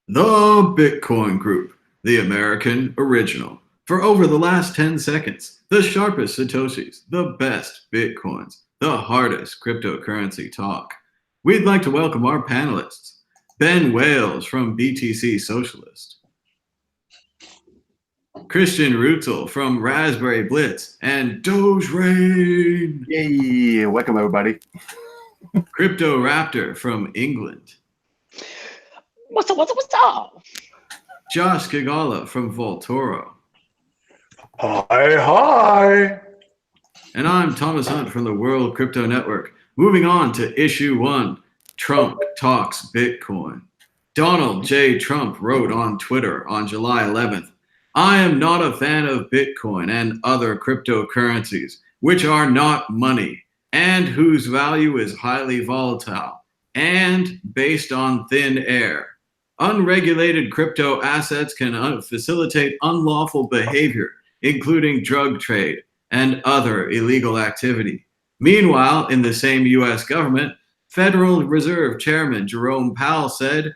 The Bitcoin Group, the American original. For over the last 10 seconds, the sharpest Satoshis, the best Bitcoins, the hardest cryptocurrency talk. We'd like to welcome our panelists, Ben Wales from BTC Socialist, Christian Rutzel from Raspberry Blitz and Doge Rain. Yay, welcome everybody. Crypto Raptor from England. What's up? Josh Kigala from Voltoro. Hi. And I'm Thomas Hunt from the World Crypto Network. Moving on to issue 1, Trump talks Bitcoin. Donald J. Trump wrote on Twitter on July 11th, I am not a fan of Bitcoin and other cryptocurrencies, which are not money and whose value is highly volatile and based on thin air. Unregulated crypto assets can facilitate unlawful behavior, including drug trade and other illegal activity. Meanwhile, in the same U.S. government, Federal Reserve Chairman Jerome Powell said,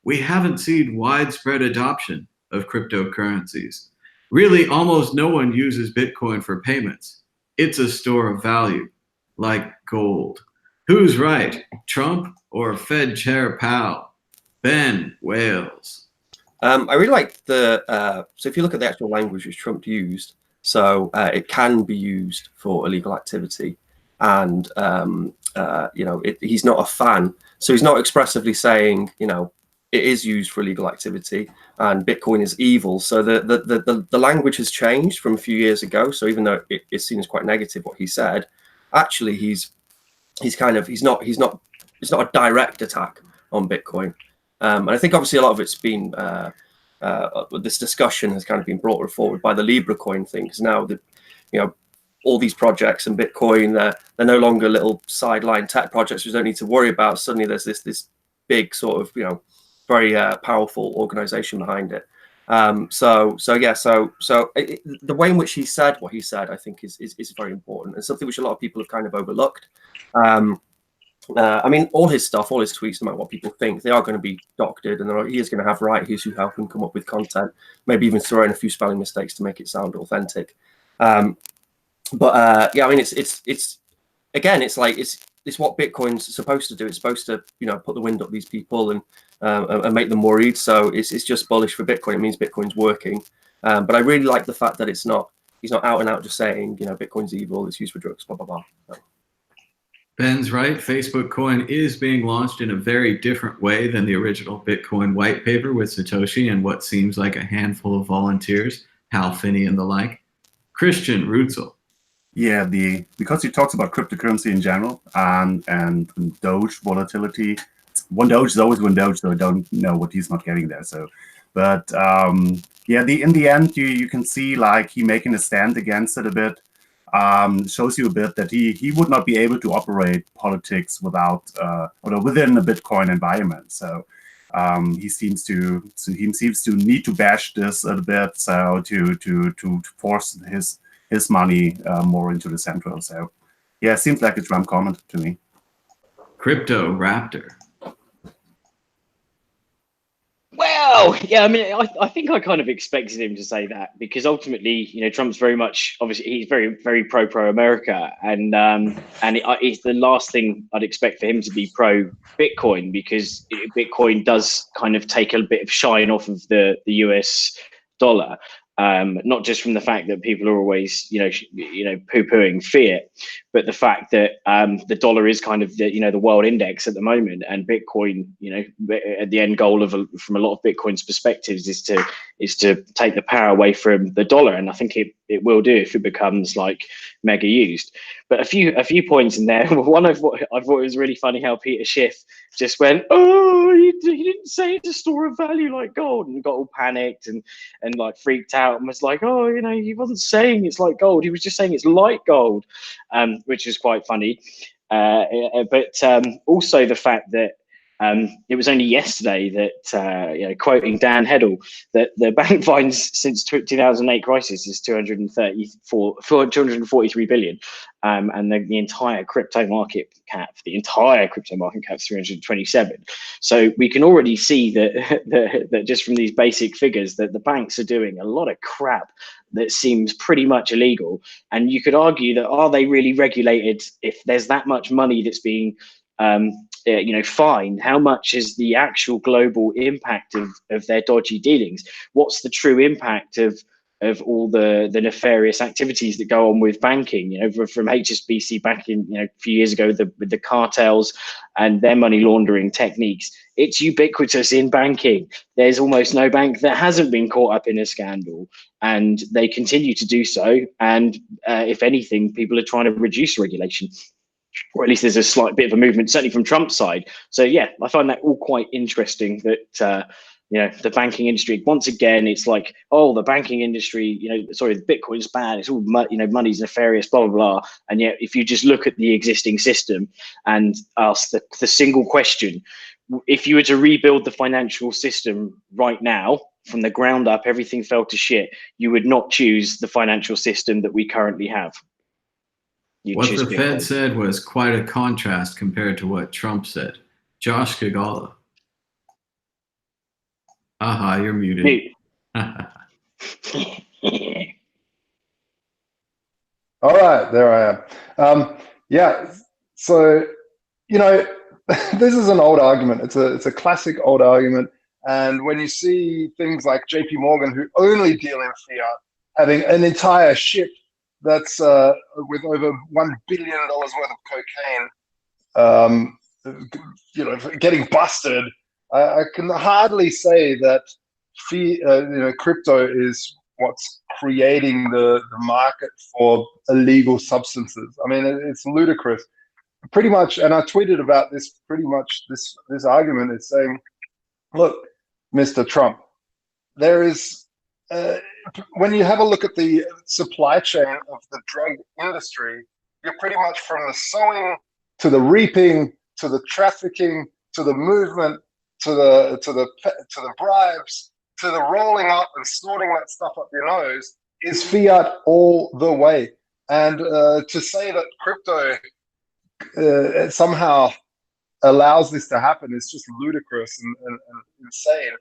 we haven't seen widespread adoption of cryptocurrencies. Really, almost no one uses Bitcoin for payments. It's a store of value, like gold. Who's right, Trump or Fed Chair Powell? Ben Wales. I really like the, so if you look at the actual language which Trump used, so it can be used for illegal activity. And, he's not a fan. So he's not expressively saying, it is used for illegal activity and Bitcoin is evil. So the language has changed from a few years ago. So even though it seems quite negative what he said, actually it's not a direct attack on Bitcoin. And I think obviously a lot of it's been this discussion has kind of been brought forward by the Libre coin thing, because now all these projects and Bitcoin, they're no longer little sideline tech projects we don't need to worry about. Suddenly there's this big sort of very powerful organization behind it. So the way in which he said what he said, I think is very important and something which a lot of people have kind of overlooked. I mean, all his stuff, all his tweets, no matter what people think, they are going to be doctored, and he is going to have writers who help him come up with content, maybe even throw in a few spelling mistakes to make it sound authentic. I mean, it's what Bitcoin's supposed to do. It's supposed to, put the wind up these people and make them worried. So it's just bullish for Bitcoin. It means Bitcoin's working. But I really like the fact that he's not out and out just saying, Bitcoin's evil, it's used for drugs, blah, blah, blah. So. Ben's right. Facebook Coin is being launched in a very different way than the original Bitcoin white paper with Satoshi and what seems like a handful of volunteers, Hal Finney and the like. Christian Rutzel. Yeah, because he talks about cryptocurrency in general and Doge volatility. One Doge is always one Doge, so I don't know what he's not getting there. So, but in the end, you can see like he making a stand against it a bit. Shows you a bit that he would not be able to operate politics without or within a Bitcoin environment. So he seems to need to bash this a bit, so to force his money more into the central. So yeah, it seems like a Trump comment to me. Crypto Raptor. Well, yeah, I mean, I think I kind of expected him to say that because ultimately, Trump's very much, obviously, he's very, very pro-America, and it's the last thing I'd expect for him to be pro-Bitcoin, because Bitcoin does kind of take a bit of shine off of the US dollar. Not just from the fact that people are always, poo-pooing fiat, but the fact that the dollar is kind of the world index at the moment, and Bitcoin, at the end goal from a lot of Bitcoin's perspectives is to take the power away from the dollar, and I think it will do if it becomes like mega used. But a few points in there. One I thought it was really funny how Peter Schiff just went, "Oh, he didn't say it's a store of value like gold," and got all panicked and like freaked out and was like, "Oh, he wasn't saying it's like gold. He was just saying it's like gold," which is quite funny. But also the fact that It was only yesterday that, quoting Dan Heddle, that the bank fines since 2008 crisis is 243 billion, and the entire crypto market cap, is 327. So we can already see that just from these basic figures that the banks are doing a lot of crap that seems pretty much illegal. And you could argue that, are they really regulated if there's that much money that's being fined? How much is the actual global impact of their dodgy dealings? What's the true impact of all the nefarious activities that go on with banking? From HSBC back in a few years ago with the cartels and their money laundering techniques. It's ubiquitous in banking. There's almost no bank that hasn't been caught up in a scandal, and they continue to do so. And if anything, people are trying to reduce regulation, or at least there's a slight bit of a movement, certainly from Trump's side. So yeah, I find that all quite interesting that the banking industry, once again, it's like, oh, the banking industry, the Bitcoin's bad, it's all money's nefarious, blah blah blah. And yet, if you just look at the existing system and ask the single question, if you were to rebuild the financial system right now from the ground up, everything fell to shit, you would not choose the financial system that we currently have. What the Fed said was quite a contrast compared to what Trump said. Josh Kagala. Aha, you're muted. Mute. All right, there I am. Yeah, so, this is an old argument. It's a classic old argument. And when you see things like JP Morgan, who only deal in fiat, having an entire ship that's with over $1 billion worth of cocaine, getting busted, I can hardly say that crypto is what's creating the market for illegal substances. I mean, it's ludicrous. Pretty much, and I tweeted about this. Pretty much, this argument is saying, look, Mr. Trump, there is. When you have a look at the supply chain of the drug industry, you're pretty much from the sowing to the reaping to the trafficking to the movement to the bribes to the rolling up and snorting that stuff up your nose is fiat all the way. And to say that crypto somehow allows this to happen is just ludicrous and insane.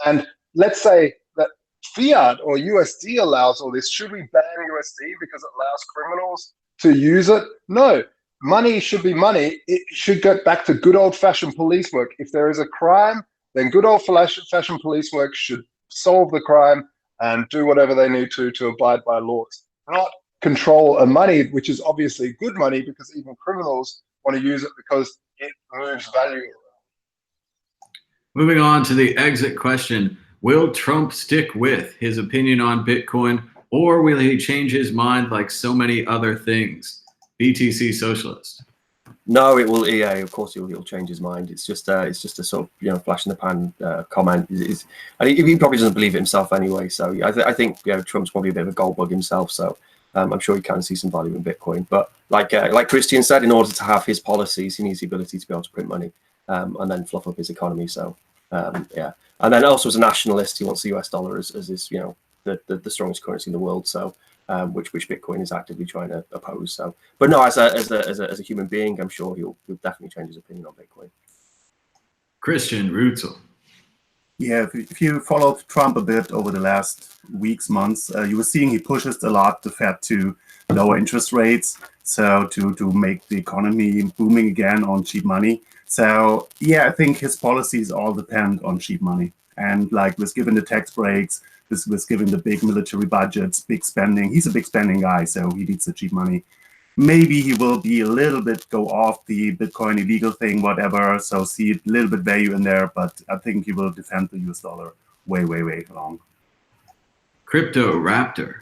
And let's say that fiat or USD allows all this. Should we ban USD because it allows criminals to use it? No, money should be money. It should go back to good old-fashioned police work. If there is a crime, then good old-fashioned police work should solve the crime and do whatever they need to abide by laws, not control a money, which is obviously good money because even criminals want to use it because it moves value. Moving on to the exit question. Will Trump stick with his opinion on Bitcoin, or will he change his mind like so many other things? BTC Socialist. No, it will. Yeah, of course he'll change his mind. It's just a sort of flash in the pan comment. And he probably doesn't believe it himself anyway. So I think Trump's probably a bit of a gold bug himself. So I'm sure he can see some value in Bitcoin. But like Christian said, in order to have his policies, he needs the ability to be able to print money and then fluff up his economy. So yeah, and then also as a nationalist, he wants the US dollar as his the strongest currency in the world. So. Which Bitcoin is actively trying to oppose. So, but no, as a human being, I'm sure he'll definitely change his opinion on Bitcoin. Christian Rutzel. Yeah, if you followed Trump a bit over the last weeks, months, you were seeing he pushes a lot the Fed to lower interest rates, so to make the economy booming again on cheap money. So yeah, I think his policies all depend on cheap money, and like was given the tax breaks. This was given the big military budgets, big spending. He's a big spending guy, so he needs the cheap money. Maybe he will be a little bit go off the Bitcoin illegal thing, whatever. So see a little bit value in there, but I think he will defend the US dollar way, way, way long. Crypto Raptor.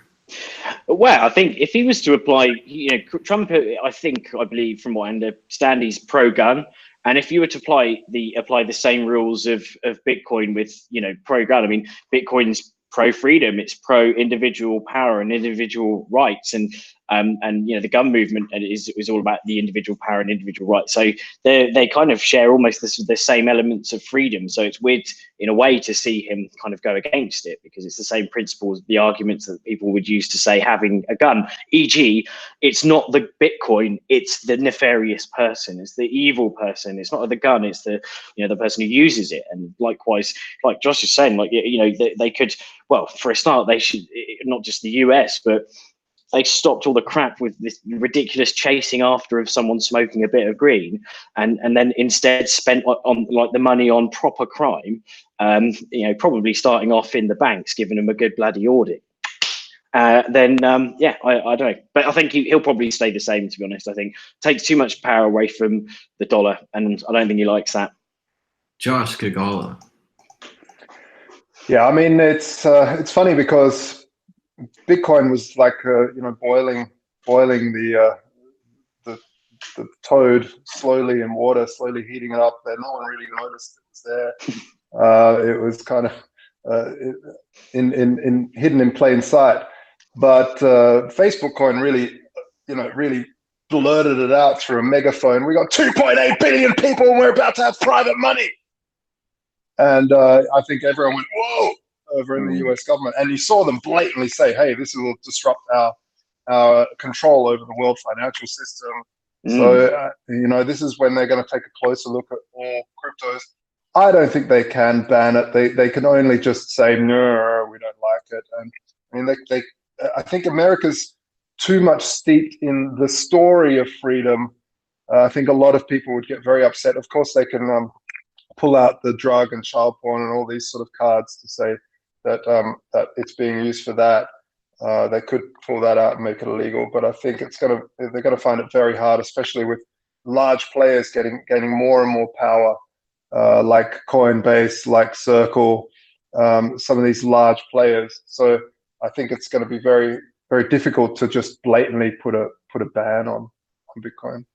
Well, I think if he was to apply, Trump, I believe from what I understand, he's pro-gun. And if you were to apply the same rules of Bitcoin with, pro-gun, I mean, Bitcoin's pro-freedom, it's pro-individual power and individual rights. And And the gun movement is all about the individual power and individual rights. So they kind of share almost the same elements of freedom. So it's weird in a way to see him kind of go against it, because it's the same principles, the arguments that people would use to say having a gun, e.g., it's not the Bitcoin, it's the nefarious person, it's the evil person, it's not the gun, it's the the person who uses it. And likewise, like Josh is saying, like they could, well, for a start, they should, not just the US, but they stopped all the crap with this ridiculous chasing after of someone smoking a bit of green, and then instead spent on like the money on proper crime, probably starting off in the banks, giving them a good bloody audit. I don't know, but I think he'll probably stay the same, to be honest. I think it takes too much power away from the dollar, and I don't think he likes that. Josh Kagala. Yeah, I mean, it's funny because Bitcoin was like boiling the toad slowly in water, slowly heating it up. There, no one really noticed it was there. It was kind of hidden in plain sight. But Facebook Coin really blurted it out through a megaphone. We got 2.8 billion people, and we're about to have private money. And I think everyone went, whoa, over in the US government. And you saw them blatantly say, hey, this will disrupt our control over the world financial system. So, this is when they're going to take a closer look at all cryptos. I don't think they can ban it. They can only just say, no, we don't like it. And I mean, I think America's too much steeped in the story of freedom. I think a lot of people would get very upset. Of course, they can pull out the drug and child porn and all these sort of cards to say that that it's being used for that. They could pull that out and make it illegal, but I think they're gonna find it very hard, especially with large players gaining more and more power, like Coinbase, like Circle, some of these large players. So I think it's going to be very, very difficult to just blatantly put a ban on Bitcoin.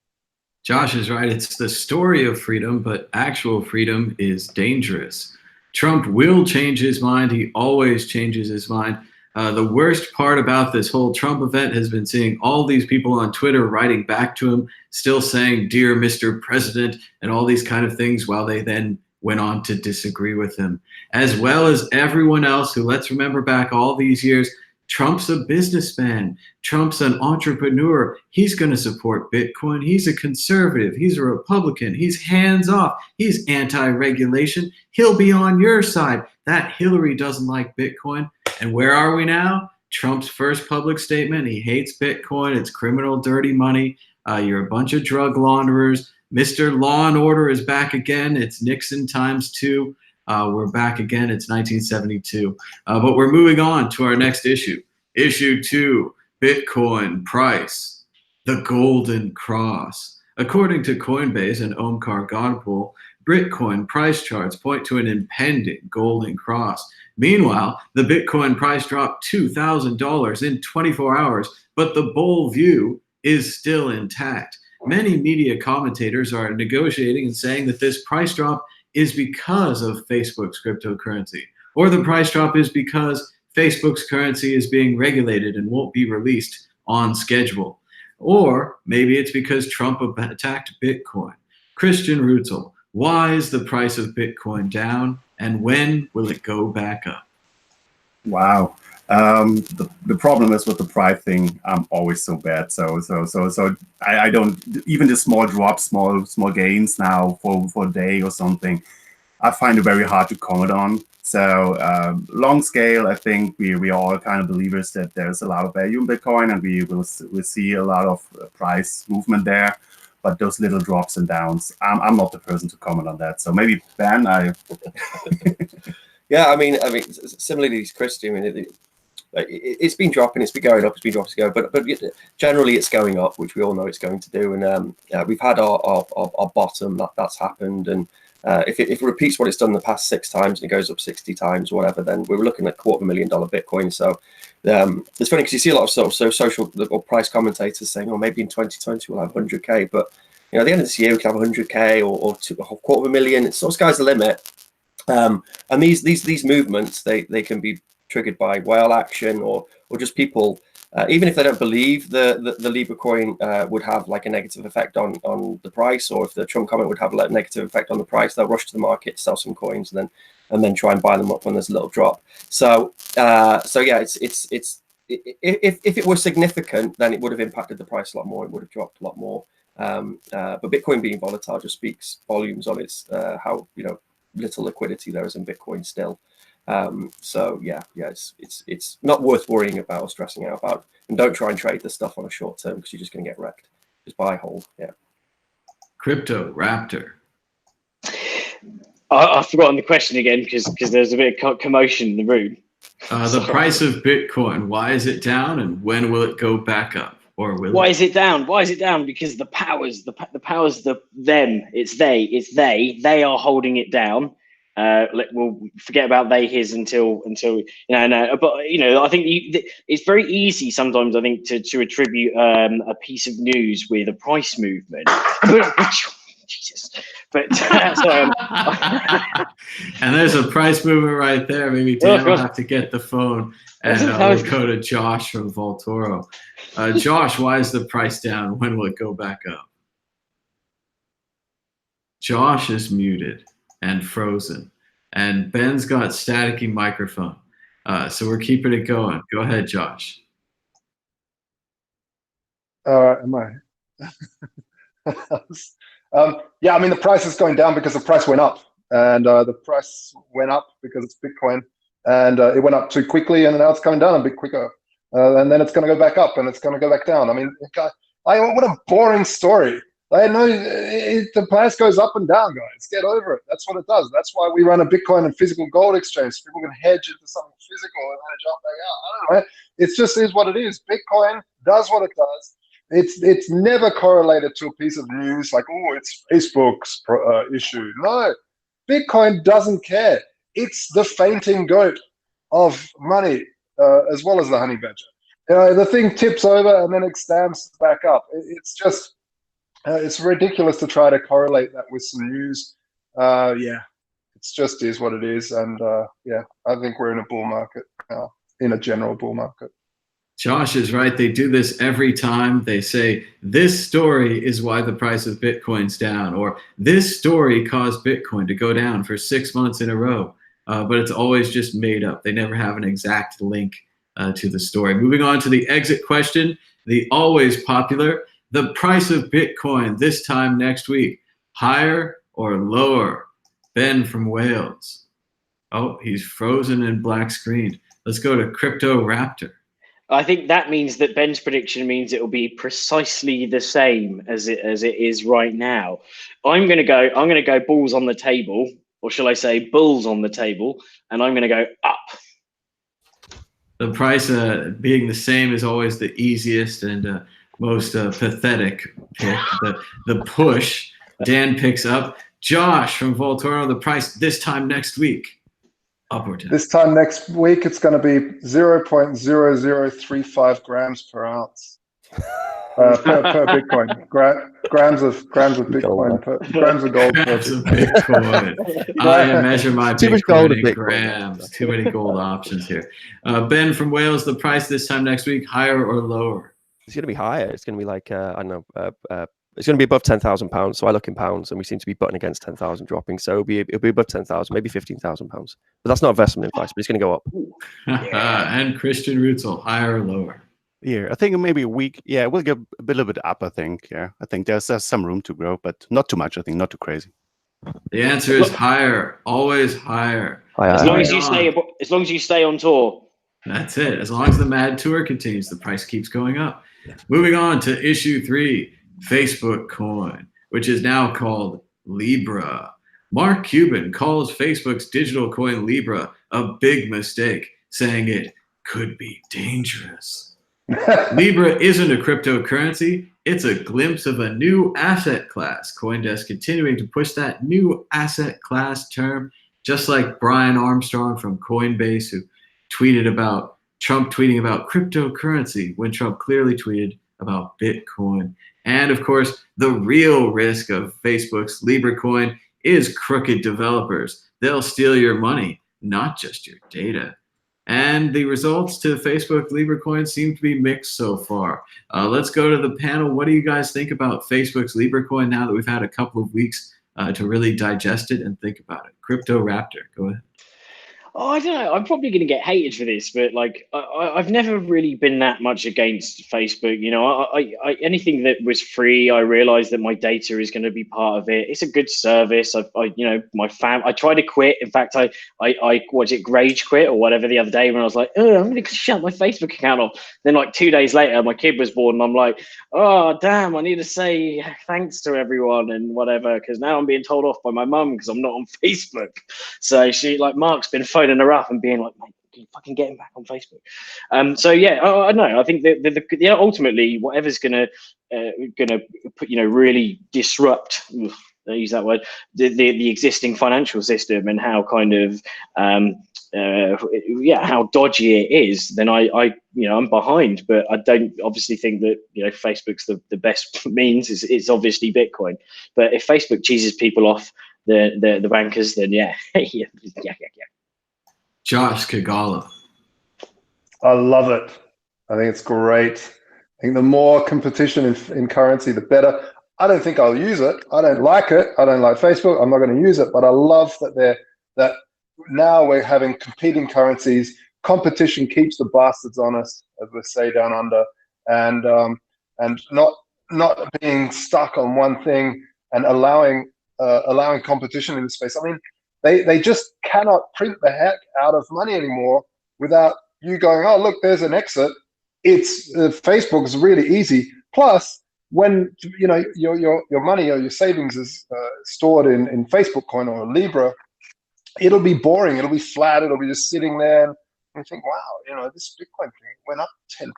Josh is right. It's the story of freedom, but actual freedom is dangerous. Trump will change his mind. He always changes his mind. The worst part about this whole Trump event has been seeing all these people on Twitter writing back to him, still saying, "Dear Mr. President," and all these kind of things, while they then went on to disagree with him, as well as everyone else who, let's remember back all these years, Trump's a businessman. Trump's an entrepreneur. He's going to support Bitcoin. He's a conservative. He's a Republican. He's hands off. He's anti-regulation. He'll be on your side. That Hillary doesn't like Bitcoin. And where are we now? Trump's first public statement. He hates Bitcoin. It's criminal, dirty money. You're a bunch of drug launderers. Mr. Law and Order is back again. It's Nixon ×2. We're back again. It's 1972. But we're moving on to our next issue. Issue 2, Bitcoin price, the golden cross. According to Coinbase and Omkar Godpool, Bitcoin price charts point to an impending golden cross. Meanwhile, the Bitcoin price dropped $2,000 in 24 hours, but the bull view is still intact. Many media commentators are negotiating and saying that this price drop is because of Facebook's cryptocurrency, or the price drop is because Facebook's currency is being regulated and won't be released on schedule. Or maybe it's because Trump attacked Bitcoin. Christian Rutzel, why is the price of Bitcoin down, and when will it go back up? Wow. The problem is with the price thing, I'm always so bad. So I don't, even the small drops, small gains now for a day or something, I find it very hard to comment on. So long scale, I think we are all kind of believers that there's a lot of value in Bitcoin, and we'll see a lot of price movement there. But those little drops and downs, I'm not the person to comment on that. So maybe Ben, Yeah, I mean, similarly to Chris, I mean, it's been dropping, it's been going up, it's been dropping, but generally it's going up, which we all know it's going to do. And we've had our bottom, that's happened. And if it repeats what it's done the past 6 times and it goes up 60 times, whatever, then we're looking at $250,000 Bitcoin. So it's funny because you see a lot of sort of social or price commentators saying, oh, maybe in 2020 we'll have 100K, but at the end of this year we can have 100K or $250,000. It's sort of sky's the limit. And these movements, they can be triggered by whale action or just people even if they don't believe the Libra coin would have like a negative effect on the price, or if the Trump comment would have a negative effect on the price, they'll rush to the market to sell some coins and then try and buy them up when there's a little drop. So yeah, if it was significant, then it would have impacted the price a lot more. It would have dropped a lot more. But Bitcoin being volatile just speaks volumes on its how little liquidity there is in Bitcoin still. So yeah, it's not worth worrying about or stressing out about. And don't try and trade this stuff on a short term because you're just going to get wrecked. Just buy, hold. Yeah. Crypto Raptor. I've forgotten the question again because there's a bit of commotion in the room. The price of Bitcoin, why is it down, and when will it go back up? Or will Why is it down? Why is it down? Because the powers, it's they are holding it down. We'll forget about they, his until no. But I think it's very easy sometimes. I think to attribute a piece of news with a price movement. Jesus. But sorry. And there's a price movement right there. Maybe Dan will have to get the phone, and we'll go to Josh from Voltoro. Josh, why is the price down? When will it go back up? Josh is muted and frozen, and Ben's got staticky microphone. So we're keeping it going. Go ahead, Josh. Am I? Yeah, I mean, the price is going down because the price went up, and the price went up because it's Bitcoin, and it went up too quickly, and now it's coming down a bit quicker, and then it's going to go back up, and it's going to go back down. I mean, what a boring story. I know the price goes up and down, guys. Get over it. That's what it does. That's why we run a Bitcoin and physical gold exchange. So people can hedge into something physical and then jump back out. I don't know. It just is what it is. Bitcoin does what it does. It's never correlated to a piece of news like, oh, it's Facebook's issue. No, Bitcoin doesn't care. It's the fainting goat of money, as well as the honey badger. The thing tips over and then it stamps back up. It's just, it's ridiculous to try to correlate that with some news. Yeah, it's just is what it is. And yeah, I think we're in a bull market now, in a general bull market. Josh is right. They do this every time. They say, this story is why the price of Bitcoin's down, or this story caused Bitcoin to go down for 6 months in a row. But it's always just made up. They never have an exact link to the story. Moving on to the exit question, the always popular, the price of Bitcoin this time next week, higher or lower? Ben from Wales. Oh, he's frozen and black screened. Let's go to Crypto Raptor. I think that means that Ben's prediction means it will be precisely the same as it is right now. I'm going to go balls on the table, or shall I say bulls on the table, and I'm going to go up. The price being the same is always the easiest and most pathetic pick. The push. Dan picks up. Josh from Voltoro, the price this time next week. Up or down? This time next week, it's going to be 0.0035 grams per ounce per Bitcoin. Grams of Bitcoin, grams of gold. Grams of Bitcoin. I measure my Bitcoin in grams. Too many gold options here. Ben from Wales, the price this time next week, higher or lower? It's going to be higher. It's going to be like I don't know. It's going to be above £10,000. So I look in pounds, and we seem to be butting against 10,000 dropping. So it'll be above 10,000, maybe £15,000. But that's not investment advice. But it's going to go up. And Christian Rutzel, higher or lower? Yeah, I think maybe a week. Yeah, we'll get a little bit up. I think. Yeah, I think there's some room to grow, but not too much. I think not too crazy. The answer is higher. Always higher. As long as you stay on tour. That's it. As long as the Mad Tour continues, the price keeps going up. Yeah. Moving on to issue 3. Facebook coin, which is now called Libra. Mark Cuban calls Facebook's digital coin Libra a big mistake, saying it could be dangerous. Libra isn't a cryptocurrency. It's a glimpse of a new asset class. CoinDesk continuing to push that new asset class term, just like Brian Armstrong from Coinbase, who tweeted about Trump tweeting about cryptocurrency when Trump clearly tweeted about Bitcoin. And of course, the real risk of Facebook's Libra coin is crooked developers. They'll steal your money, not just your data. And the results to Facebook Libre coin seem to be mixed so far. Let's go to the panel. What do you guys think about Facebook's Libre coin now that we've had a couple of weeks to really digest it and think about it? Crypto Raptor, go ahead. Oh, I don't know. I'm probably going to get hated for this, but like I've never really been that much against Facebook. You know, I anything that was free, I realized that my data is going to be part of it. It's a good service. You know, I tried to quit. In fact, I rage quit or whatever the other day when I was like, oh, I'm going to shut my Facebook account off. Then like 2 days later, my kid was born, and I'm like, oh damn, I need to say thanks to everyone and whatever, because now I'm being told off by my mum because I'm not on Facebook. So Mark's been phoning her up and being like, mate, can you fucking get him back on Facebook? So yeah, I know. I think that ultimately whatever's gonna put, really disrupt. I use that word, the existing financial system and how kind of how dodgy it is, then I'm behind. But I don't obviously think that Facebook's the best means. It's obviously Bitcoin. But if Facebook cheeses people off, the bankers, then yeah. Josh Kagala. I love it. I think it's great. I think the more competition in currency, the better. I don't think I'll use it. I don't like it. I don't like Facebook. I'm not going to use it. But I love that now we're having competing currencies. Competition keeps the bastards honest, as we say down under, and not being stuck on one thing and allowing competition in the space. I mean, they just cannot print the heck out of money anymore without you going, oh look, there's an exit. It's Facebook is really easy. Plus, when your money or your savings is stored in Facebook coin or Libra, it'll be boring. It'll be flat. It'll be just sitting there. And you think, wow, this Bitcoin thing went up 10%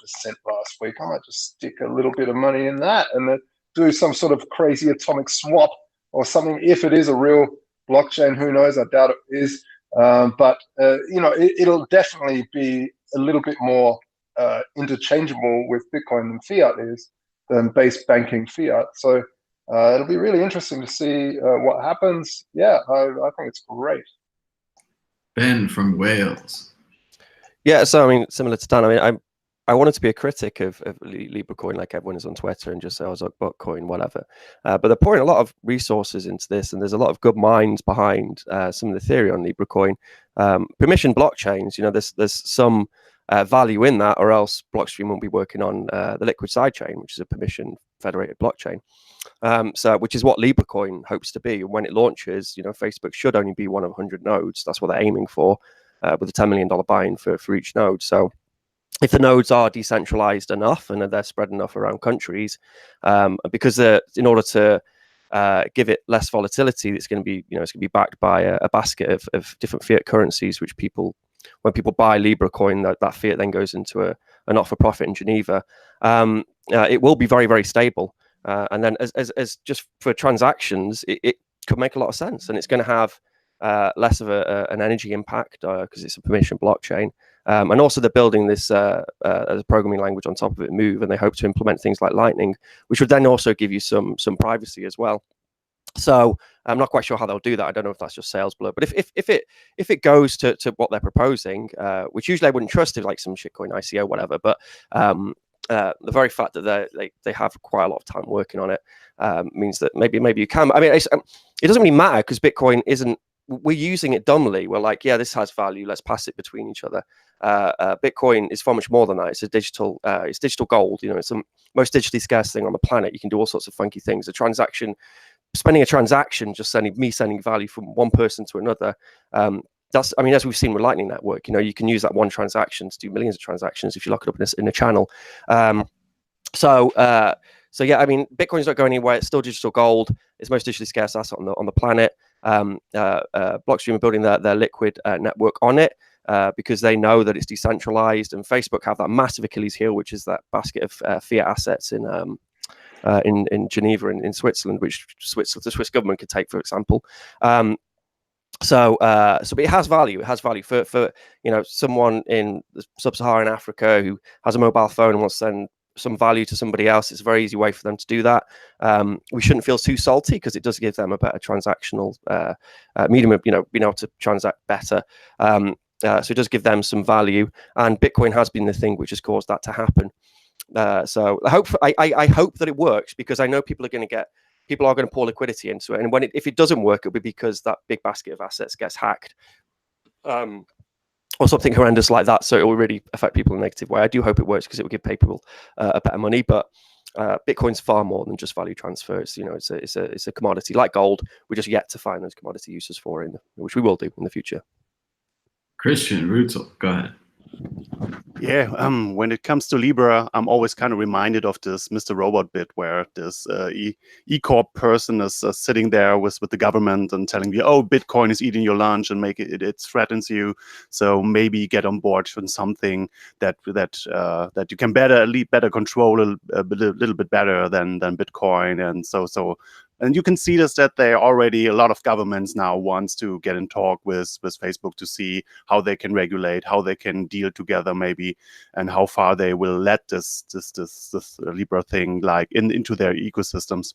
last week. I might just stick a little bit of money in that and then do some sort of crazy atomic swap or something. If it is a real blockchain, who knows? I doubt it is. But it'll definitely be a little bit more interchangeable with Bitcoin than fiat is, than base banking fiat. So it'll be really interesting to see what happens. Yeah, I think it's great. Ben from Wales. Yeah, so I mean, similar to Dan, I mean, I wanted to be a critic of Libre coin, like everyone is on Twitter, and just say, I was like, Bouton, whatever. But they're pouring a lot of resources into this, and there's a lot of good minds behind some of the theory on Libre coin. Permission blockchains, there's some value in that, or else Blockstream won't be working on the Liquid sidechain, which is a permission federated blockchain. Which is what Libre coin hopes to be. And when it launches, Facebook should only be one of 100 nodes. That's what they're aiming for, with a $10 million buy-in for each node. So if the nodes are decentralized enough and they're spread enough around countries, because in order to give it less volatility, it's going to be, it's going to be backed by a basket of different fiat currencies, which when people buy Libre coin, that fiat then goes into a not-for-profit in Geneva. It will be very, very stable. And then as just for transactions, it could make a lot of sense, and it's going to have less of an energy impact because it's a permission blockchain. And also they're building this as a programming language on top of it, Move, and they hope to implement things like Lightning, which would then also give you some privacy as well. So I'm not quite sure how they'll do that. I don't know if that's just sales blur, but if it goes to what they're proposing, which usually I wouldn't trust, if like some shitcoin ICO, whatever, but the very fact that they have quite a lot of time working on it means that maybe you can. I mean, it doesn't really matter because Bitcoin isn't. We're using it dumbly. We're like, yeah, this has value. Let's pass it between each other. Bitcoin is far much more than that. It's digital gold. It's the most digitally scarce thing on the planet. You can do all sorts of funky things. Spending a transaction, just sending value from one person to another. As we've seen with Lightning Network, you can use that one transaction to do millions of transactions if you lock it up in a channel. So yeah, I mean, Bitcoin's not going anywhere. It's still digital gold. It's the most digitally scarce asset on the planet. Blockstream are building their Liquid network on it because they know that it's decentralized, and Facebook have that massive Achilles heel, which is that basket of fiat assets in Geneva in Switzerland, which the Swiss government could take, for example. But it has value. It has value for someone in sub-Saharan Africa who has a mobile phone and wants to send some value to somebody else. It's a very easy way for them to do that. We shouldn't feel too salty because it does give them a better transactional medium of being able to transact better. So it does give them some value, and Bitcoin has been the thing which has caused that to happen. So I hope that it works, because I know people are going to pour liquidity into it, and if it doesn't work, it'll be because that big basket of assets gets hacked, or something horrendous like that. So it will really affect people in a negative way. I do hope it works, because it will give people a better money, but Bitcoin's far more than just value transfer. It's it's a commodity like gold. We're just yet to find those commodity uses for it, which we will do in the future. Christian Rutzel, go ahead. Yeah, when it comes to Libra, I'm always kind of reminded of this Mr. Robot bit, where this E-Corp person is sitting there with the government and telling you, oh, Bitcoin is eating your lunch and it threatens you. So maybe get on board on something that you can better control a little bit better than Bitcoin. And so. And you can see this, that a lot of governments now wants to get in talk with Facebook to see how they can regulate, how they can deal together maybe, and how far they will let this Libra thing into their ecosystems.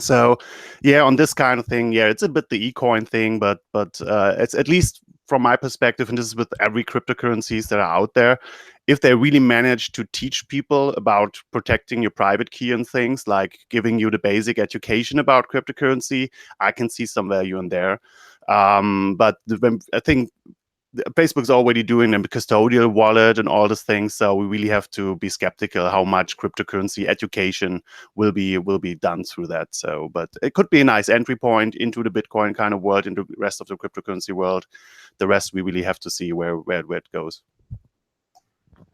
So yeah, on this kind of thing, yeah, it's a bit the eCoin thing, but it's, at least from my perspective, and this is with every cryptocurrencies that are out there, if they really manage to teach people about protecting your private key and things, like giving you the basic education about cryptocurrency, I can see some value in there. But I think Facebook's already doing a custodial wallet and all these things, so we really have to be skeptical how much cryptocurrency education will be done through that. So, but it could be a nice entry point into the Bitcoin kind of world, into the rest of the cryptocurrency world. The rest we really have to see where it goes.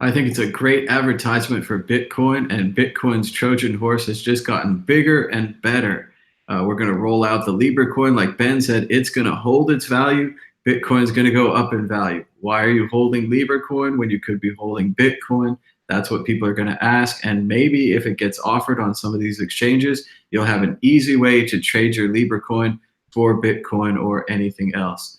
I think it's a great advertisement for Bitcoin, and Bitcoin's Trojan horse has just gotten bigger and better. We're going to roll out the Libre coin. Like Ben said, it's going to hold its value. Bitcoin's going to go up in value. Why are you holding Libre coin when you could be holding Bitcoin? That's what people are going to ask. And maybe if it gets offered on some of these exchanges, you'll have an easy way to trade your Libre coin for Bitcoin or anything else.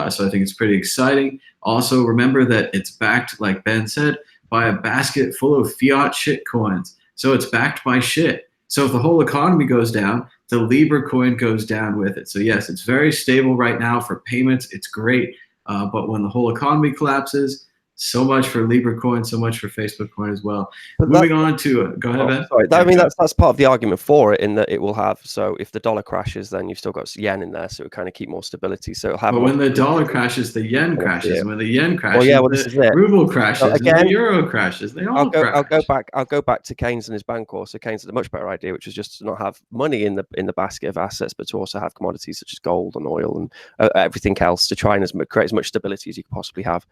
So I think it's pretty exciting. Also, remember that it's backed, like Ben said, by a basket full of fiat shit coins. So it's backed by shit. So if the whole economy goes down, the Libre coin goes down with it. So yes, it's very stable right now for payments. It's great. But when the whole economy collapses, so much for Libre coin, so much for Facebook coin as well. But moving on to, go ahead, Ben. Sorry, I mean, that's part of the argument for it, in that it will have, so if the dollar crashes, then you've still got yen in there, so it will kind of keep more stability. So it'll have. But when the dollar crashes, the yen crashes. And when the yen crashes, this is it. Ruble crashes, again, and the euro crashes. They all crash. I'll go back to Keynes and his Bancorp. So Keynes had a much better idea, which was just to not have money in the basket of assets, but to also have commodities such as gold and oil and everything else, to try and create as much stability as you could possibly have.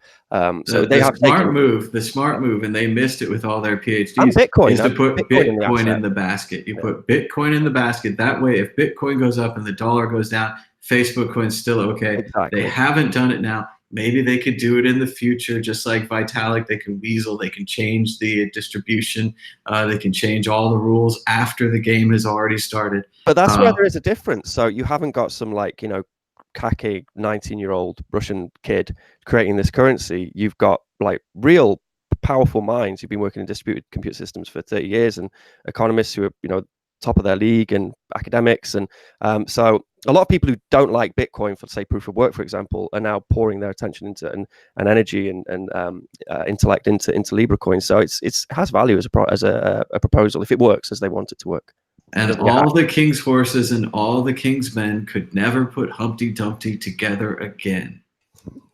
So they have the smart move, and they missed it with all their PhDs, and Bitcoin, is to put Bitcoin in the basket. You put Bitcoin in the basket. That way, if Bitcoin goes up and the dollar goes down, Facebook coin's still okay. Exactly. They haven't done it now. Maybe they could do it in the future, just like Vitalik. They can weasel. They can change the distribution. They can change all the rules after the game has already started. But that's where there is a difference. So you haven't got some cocky 19-year-old Russian kid creating this currency. You've got real powerful minds who've been working in distributed computer systems for 30 years, and economists who are top of their league, and academics, and so a lot of people who don't like Bitcoin for, say, proof of work, for example, are now pouring their attention into and energy and intellect into Libre coin. So it has value as a proposal if it works as they want it to work. And all the king's horses and all the king's men could never put Humpty Dumpty together again.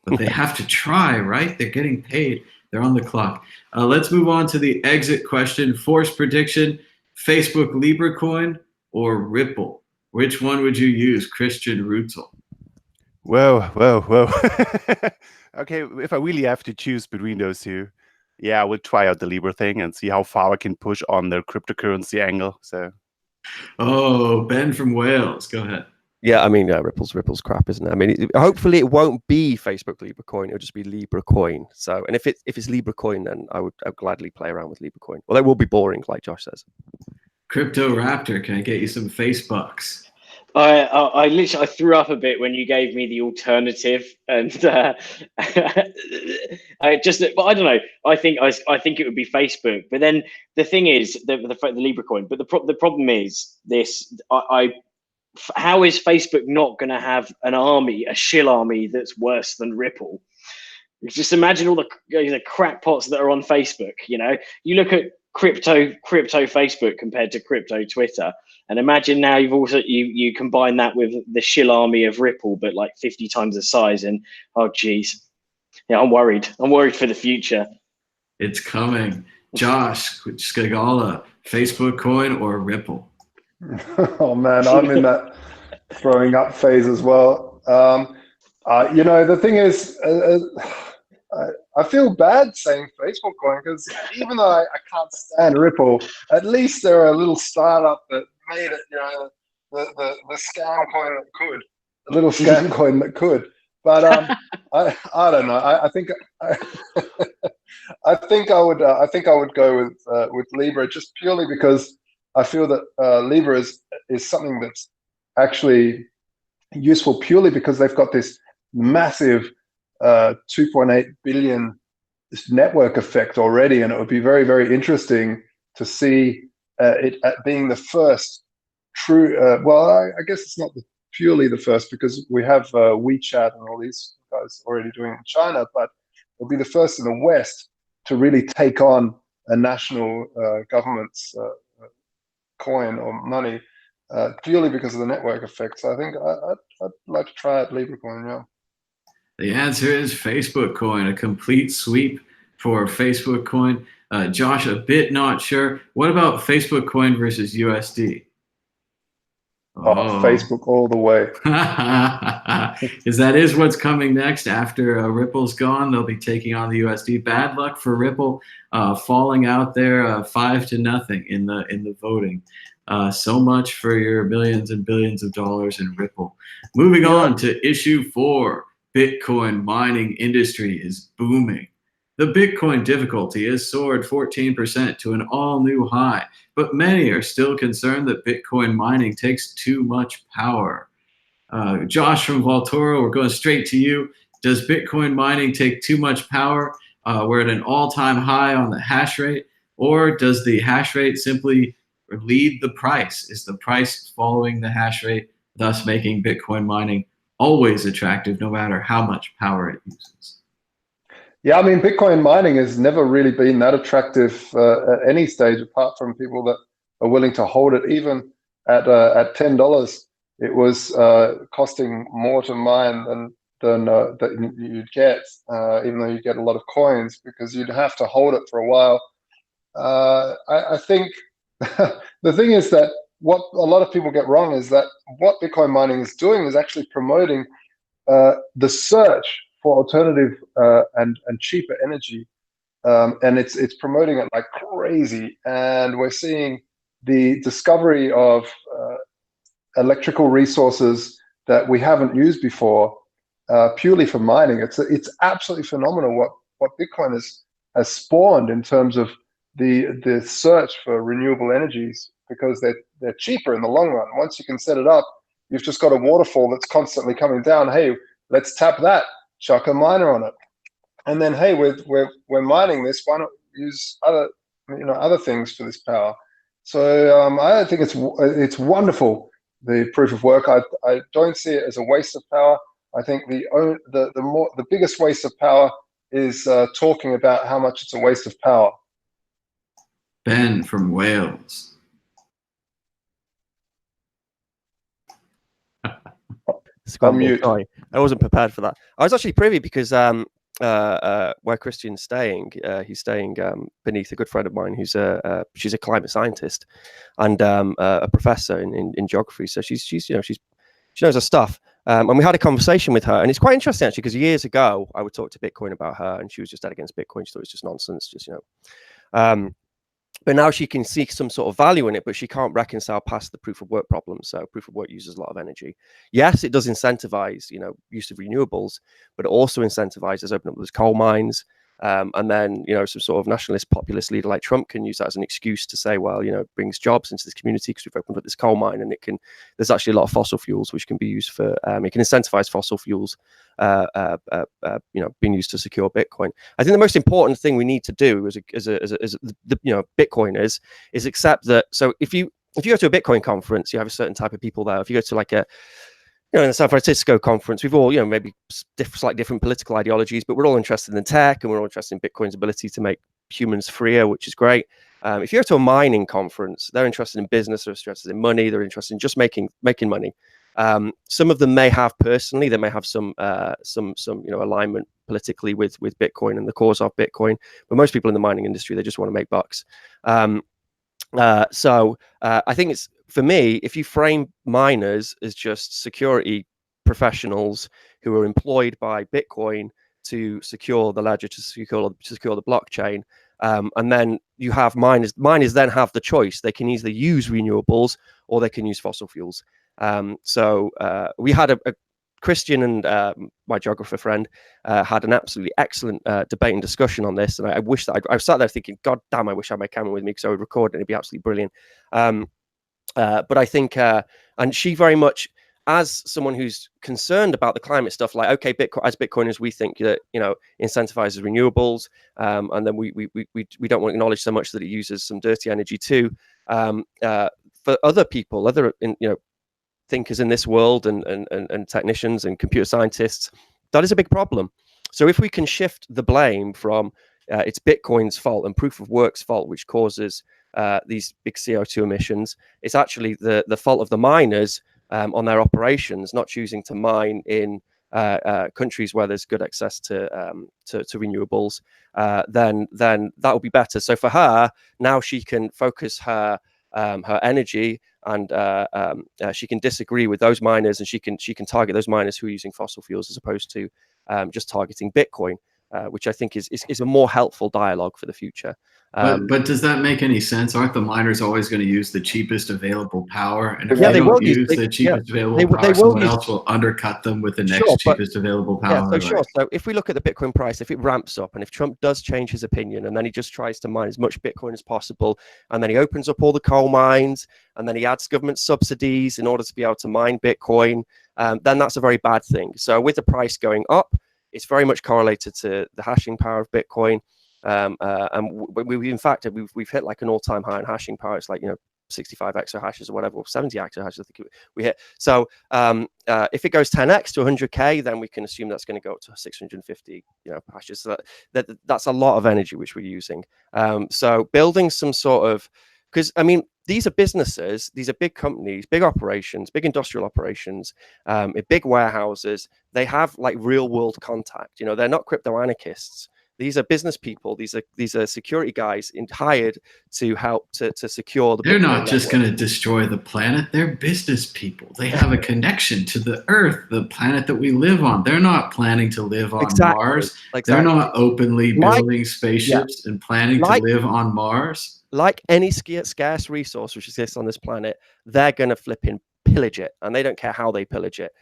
But they have to try, right? They're getting paid. They're on the clock. Let's move on to the exit question. Force prediction: Facebook Libre coin or Ripple? Which one would you use, Christian Rutzel? Whoa. Okay, if I really have to choose between those two, yeah, I would try out the Libre thing and see how far I can push on the cryptocurrency angle. So. Oh, Ben from Wales, go ahead. Yeah, I mean, Ripple's crap, isn't it? I mean, hopefully it won't be Facebook Libre coin; it'll just be Libre coin. So, and if it's Libre coin, then I'd gladly play around with Libre coin. Well, it will be boring, like Josh says. Crypto Raptor, can I get you some Facebooks? I literally threw up a bit when you gave me the alternative, and but I don't know. I think it would be Facebook, but then the thing is the Libre coin. But the problem is this: how is Facebook not going to have an army, a shill army that's worse than Ripple? Just imagine all the crackpots that are on Facebook. You know, you look at crypto Facebook compared to crypto Twitter, and imagine now you combine that with the shill army of Ripple, but like 50 times the size. And oh geez, yeah, I'm worried for the future. It's coming. Josh Skagala, Facebook coin or Ripple? Oh man, I'm in that throwing up phase as well. You know, the thing is, I feel bad saying Facebook coin because even though I can't stand Ripple, at least they're a little startup that made it. You know, the scam coin that could, the little scam coin that could. But I don't know. I think I think I would go with Libre just purely because I feel that Libre is something that's actually useful purely because they've got this massive 2.8 billion network effect already, and it would be very, very interesting to see it being the first true. Well, I guess it's not purely the first because we have WeChat and all these guys already doing it in China, but it'll be the first in the West to really take on a national government's coin or money purely because of the network effect. So I think I'd like to try it, Libre coin, yeah. The answer is Facebook coin, a complete sweep for Facebook coin. Josh, a bit not sure. What about Facebook coin versus USD? Oh, Facebook all the way. Because that is what's coming next. After Ripple's gone, they'll be taking on the USD. Bad luck for Ripple, falling out there 5-0 in the voting. So much for your millions and billions of dollars in Ripple. Moving on to issue 4. Bitcoin mining industry is booming. The Bitcoin difficulty has soared 14% to an all-new high, but many are still concerned that Bitcoin mining takes too much power. Josh from Voltoro, we're going straight to you. Does Bitcoin mining take too much power? We're at an all-time high on the hash rate, or does the hash rate simply lead the price? Is the price following the hash rate, thus making Bitcoin mining always attractive no matter how much power it uses? Yeah, I mean, Bitcoin mining has never really been that attractive at any stage, apart from people that are willing to hold it. Even at $10, it was costing more to mine than that you'd get, even though you get a lot of coins, because you'd have to hold it for a while. I think the thing is that what a lot of people get wrong is that what Bitcoin mining is doing is actually promoting the search for alternative and cheaper energy, and it's promoting it like crazy. And we're seeing the discovery of electrical resources that we haven't used before, purely for mining. It's absolutely phenomenal what Bitcoin has spawned in terms of the search for renewable energies, because they're cheaper in the long run. Once you can set it up, you've just got a waterfall that's constantly coming down. Hey, let's tap that, chuck a miner on it, and then hey, we're mining this. Why not use other things for this power? So I think it's wonderful, the proof of work. I don't see it as a waste of power. I think the biggest waste of power is talking about how much it's a waste of power. Ben from Wales. Mute. Sorry, I wasn't prepared for that. I was actually privy because where Christian's staying, he's staying beneath a good friend of mine who's she's a climate scientist and a professor in geography. So she knows her stuff. And we had a conversation with her, and it's quite interesting actually, because years ago I would talk to Bitcoin about her, and she was just dead against Bitcoin. She thought it was just nonsense, but now she can see some sort of value in it, but she can't reconcile past the proof of work problem. So proof of work uses a lot of energy. Yes, it does incentivize, use of renewables, but it also incentivizes opening up those coal mines. And then, some sort of nationalist populist leader like Trump can use that as an excuse to say, well, it brings jobs into this community because we've opened up this coal mine, and there's actually a lot of fossil fuels which can be used for, it can incentivize fossil fuels, being used to secure Bitcoin. I think the most important thing we need to do as Bitcoiners is accept that. So if you go to a Bitcoin conference, you have a certain type of people there. If you go to like a in the San Francisco conference, we've all, maybe slightly different political ideologies, but we're all interested in tech and we're all interested in Bitcoin's ability to make humans freer, which is great. If you go to a mining conference, they're interested in business, they're interested in money, they're interested in just making money. Some of them may have personally, they may have some alignment politically with Bitcoin and the cause of Bitcoin, but most people in the mining industry, they just want to make bucks. So I think it's, for me, if you frame miners as just security professionals who are employed by Bitcoin to secure the ledger, to secure the blockchain, and then you have miners then have the choice. They can either use renewables or they can use fossil fuels. So we had a Christian and my geographer friend had an absolutely excellent debate and discussion on this, and I wish that I sat there thinking, God damn, I wish I had my camera with me because I would record it and it'd be absolutely brilliant. But I think, and she very much, as someone who's concerned about the climate stuff, like, okay, as Bitcoiners, we think that, incentivizes renewables, and then we don't want to acknowledge so much that it uses some dirty energy too. For other people, thinkers in this world and technicians and computer scientists, that is a big problem. So if we can shift the blame from it's Bitcoin's fault and proof of work's fault, which causes these big CO2 emissions, it's actually the fault of the miners on their operations, not choosing to mine in countries where there's good access to renewables, then that will be better. So for her, now she can focus her energy, and she can disagree with those miners, and she can target those miners who are using fossil fuels as opposed to just targeting Bitcoin, which I think is a more helpful dialogue for the future. But does that make any sense? Aren't the miners always going to use the cheapest available power? And if Yeah, they they will don't use use- the cheapest available they power, will someone use- else will undercut them with the next Sure, but- cheapest available Yeah, power. so sure. So if we look at the Bitcoin price, if it ramps up and if Trump does change his opinion and then he just tries to mine as much Bitcoin as possible, and then he opens up all the coal mines and then he adds government subsidies in order to be able to mine Bitcoin, then that's a very bad thing. So with the price going up, it's very much correlated to the hashing power of Bitcoin. And in fact, we've hit like an all-time high in hashing power. It's like, 65 exahashes or whatever, or 70 exahashes, I think we hit. So if it goes 10x to 100k, then we can assume that's going to go up to 650 hashes. So that's a lot of energy which we're using. So building some sort of, because these are businesses, these are big companies, big operations, big industrial operations, big warehouses. They have like real world contact. They're not crypto anarchists. These are business people. These are security guys hired to help to secure the. They're not just going to destroy the planet. They're business people. They have a connection to the Earth, the planet that we live on. They're not planning to live on Mars. They're not openly building spaceships and planning to live on Mars. Like any scarce resource which exists on this planet, they're going to flipping pillage it, and they don't care how they pillage it.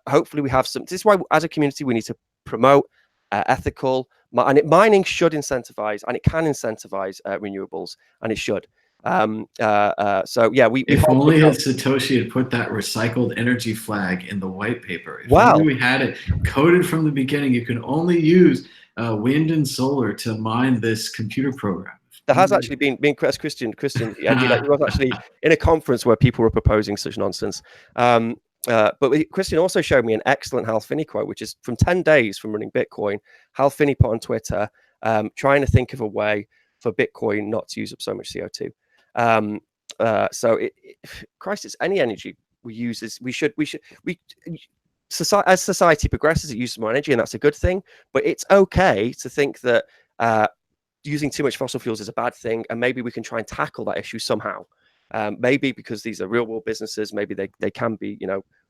Hopefully we have some. This is why, as a community, we need to promote ethical. Mining should incentivize, and it can incentivize renewables, and it should. So yeah, if only Satoshi had put that recycled energy flag in the white paper. If only we had it coded from the beginning. You can only use wind and solar to mine this computer program. There has actually been Christian, he was actually in a conference where people were proposing such nonsense. But Christian also showed me an excellent Hal Finney quote, which is from 10 days from running Bitcoin. Hal Finney put on Twitter, trying to think of a way for Bitcoin not to use up so much CO2. Christ, it's any energy we use as society progresses, it uses more energy, and that's a good thing. But it's okay to think that using too much fossil fuels is a bad thing, and maybe we can try and tackle that issue somehow. Maybe because these are real world businesses, maybe they can be,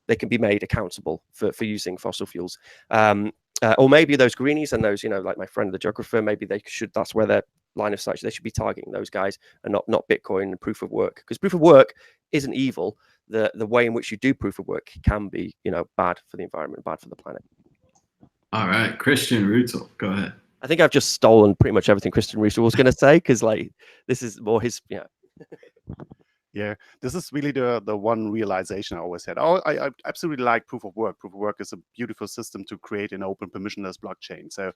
they can be made accountable for using fossil fuels. Or maybe those greenies and those, like my friend the geographer, maybe that's where their line of sight, they should be targeting those guys and not Bitcoin and proof of work, because proof of work isn't evil. The way in which you do proof of work can be, bad for the environment, bad for the planet. All right, Christian Rutzel, go ahead. I think I've just stolen pretty much everything Christian Rutzel was going to say, because this is more his, Yeah, this is really the one realization I always had. I absolutely like proof of work. Proof of work is a beautiful system to create an open permissionless blockchain. So,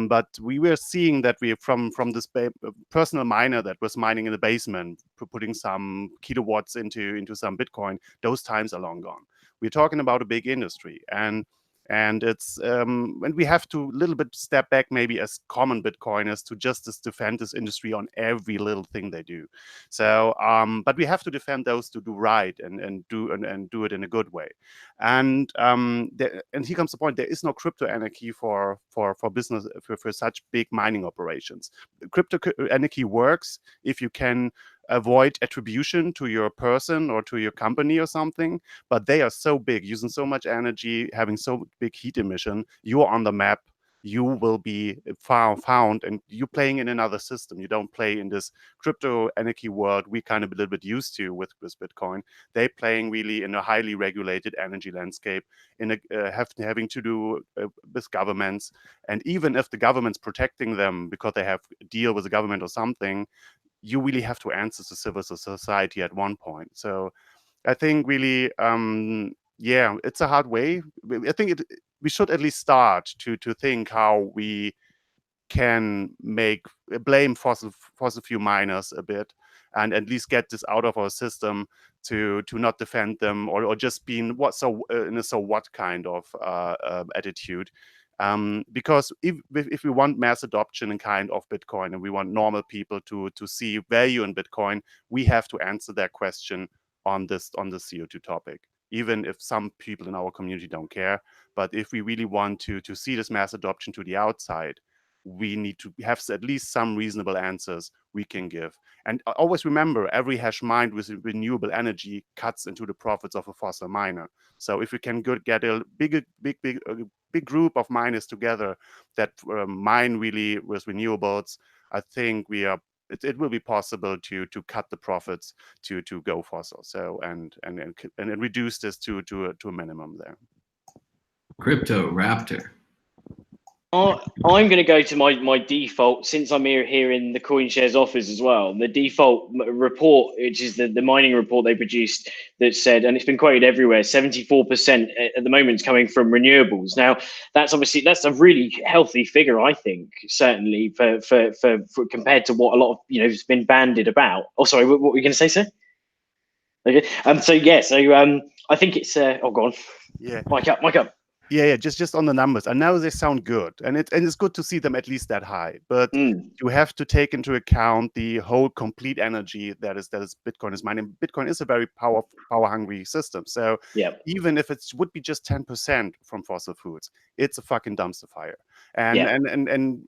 but we were seeing that we from this personal miner that was mining in the basement, putting some kilowatts into some Bitcoin. Those times are long gone. We're talking about a big industry, and it's and we have to a little bit step back, maybe as common Bitcoiners, to just defend this industry on every little thing they do. So, but we have to defend those to do right and do it in a good way. And and here comes the point: there is no crypto anarchy for business for such big mining operations. Crypto anarchy works if you can avoid attribution to your person or to your company or something, but they are so big, using so much energy, having so big heat emission, you're on the map, you will be found, and you're playing in another system. You don't play in this crypto anarchy world we kind of a little bit used to with Bitcoin. They're playing really in a highly regulated energy landscape, in a having to do with governments, and even if the government's protecting them because they have a deal with the government or something, you really have to answer to civil society at one point. So I think really, yeah, it's a hard way. I think we should at least start to think how we can blame fossil fuel miners a bit, and at least get this out of our system, to not defend them, or just be in in a so what kind of attitude. Because if we want mass adoption and kind of Bitcoin, and we want normal people to see value in Bitcoin, we have to answer that question on the CO2 topic, even if some people in our community don't care. But if we really want to see this mass adoption to the outside, we need to have at least some reasonable answers we can give. And always remember, every hash mined with renewable energy cuts into the profits of a fossil miner. So if we can get a big group of miners together that mine really with renewables, I think it will be possible to cut the profits to go fossil. So and reduce this to a minimum there. Crypto Raptor. I'm going to go to my default, since I'm here in the CoinShares office as well. The default report, which is the mining report they produced, that said, and it's been quoted everywhere, 74% at the moment is coming from renewables. Now, that's a really healthy figure, I think, certainly for compared to what a lot of has been bandied about. Oh, sorry, what were you going to say, sir? Okay. I think it's oh, go on. Yeah. Mic up. Yeah, just on the numbers. I know they sound good, and it's good to see them at least that high. But you have to take into account the whole complete energy that is Bitcoin is mining. Bitcoin is a very power hungry system. So even if it would be just 10% from fossil fuels, it's a fucking dumpster fire, and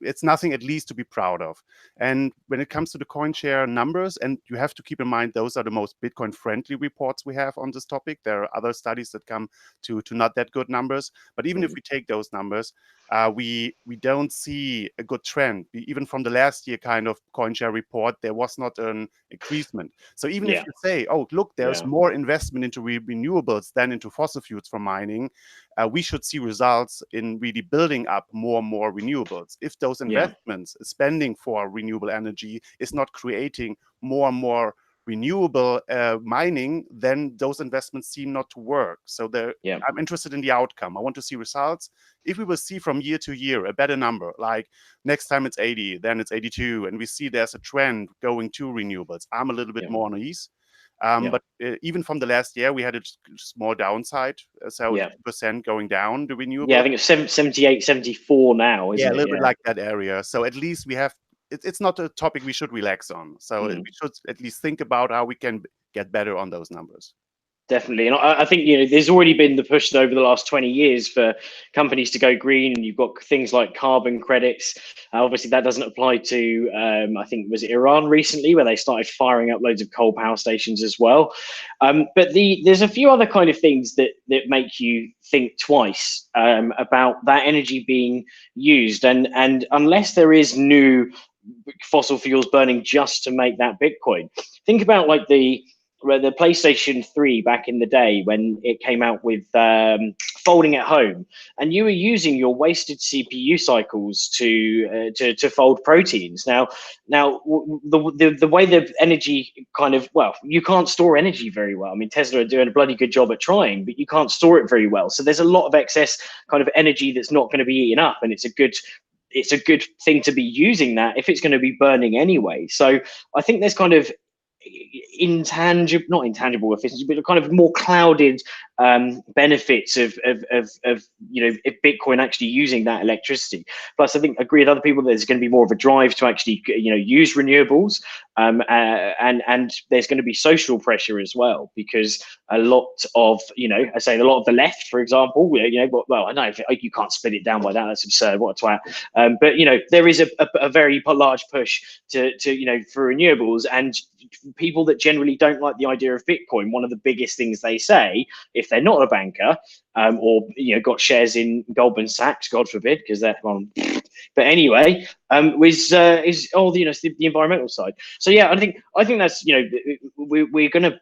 it's nothing at least to be proud of. And when it comes to the CoinShare numbers, and you have to keep in mind those are the most Bitcoin friendly reports we have on this topic. There are other studies that come to not that good numbers. But even if we take those numbers, we don't see a good trend. Even from the last year kind of CoinShare report, there was not an increasement. So even if you say, oh, look, there's more investment into renewables than into fossil fuels for mining, we should see results in really building up more and more renewables. If those investments, spending for renewable energy, is not creating more and more renewable mining, then those investments seem not to work. So I'm interested in the outcome. I want to see results. If we will see from year to year a better number, like next time it's 80, then it's 82, and we see there's a trend going to renewables, I'm a little bit more on ease. But even from the last year, we had a small downside. So 2% going down the renewable. Yeah, I think it's 78, 74 now, isn't it? Yeah, a little bit like that area. So at least we have, it's not a topic we should relax on. So we should at least think about how we can get better on those numbers. Definitely. And I think, there's already been the push over the last 20 years for companies to go green, and you've got things like carbon credits. Obviously, that doesn't apply to, I think, was it Iran recently, where they started firing up loads of coal power stations as well. But there's a few other kind of things that make you think twice about that energy being used. And unless there is new fossil fuels burning just to make that Bitcoin, think about like the PlayStation 3 back in the day when it came out with folding at home, and you were using your wasted CPU cycles to fold proteins. Now the way the energy kind of, you can't store energy very well. I mean, Tesla are doing a bloody good job at trying, but you can't store it very well. So there's a lot of excess kind of energy that's not going to be eaten up, and it's a good thing to be using that if it's going to be burning anyway. So I think there's kind of not intangible efficiency, but kind of more clouded benefits of if Bitcoin actually using that electricity. Plus, I think agree with other people that there's going to be more of a drive to actually use renewables, and there's going to be social pressure as well, because a lot of I say a lot of the left, for example, well, I know you can't split it down by that. That's absurd. What a twat. But there is a very large push to for renewables, and people that generally don't like the idea of Bitcoin, one of the biggest things they say, if they're not a banker or got shares in Goldman Sachs, God forbid, because they're but anyway, is the environmental side. So yeah, I think that's we're gonna.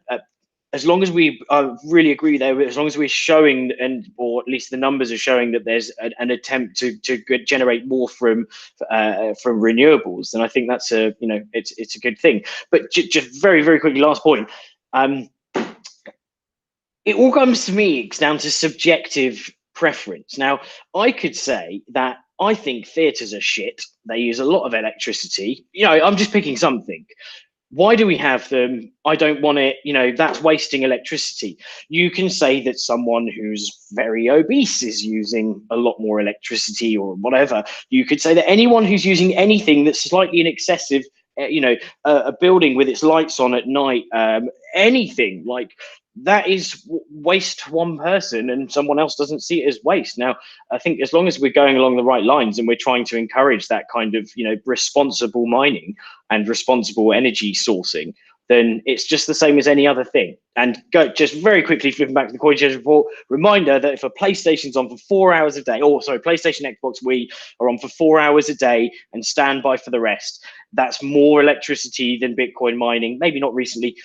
As long as we really agree there, as long as we're showing, or at least the numbers are showing that there's an attempt to generate more from renewables, then I think that's it's a good thing. But just very, very quickly, last point. It all comes to me, it's down to subjective preference. Now, I could say that I think theatres are shit. They use a lot of electricity. I'm just picking something. Why do we have them? I don't want it. That's wasting electricity. You can say that someone who's very obese is using a lot more electricity or whatever. You could say that anyone who's using anything that's slightly in excessive, a building with its lights on at night, anything like that is waste one person, and someone else doesn't see it as waste. Now, I think as long as we're going along the right lines and we're trying to encourage that kind of responsible mining and responsible energy sourcing, then it's just the same as any other thing. And just very quickly flipping back to the CoinDesk report, reminder that if a PlayStation's on for 4 hours a day, PlayStation, Xbox, Wii are on for 4 hours a day and stand by for the rest, that's more electricity than Bitcoin mining. Maybe not recently,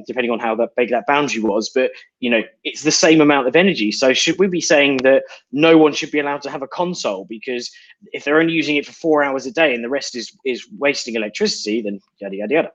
depending on how big that boundary was, but it's the same amount of energy. So should we be saying that no one should be allowed to have a console because if they're only using it for 4 hours a day and the rest is wasting electricity, then yada, yada, yada.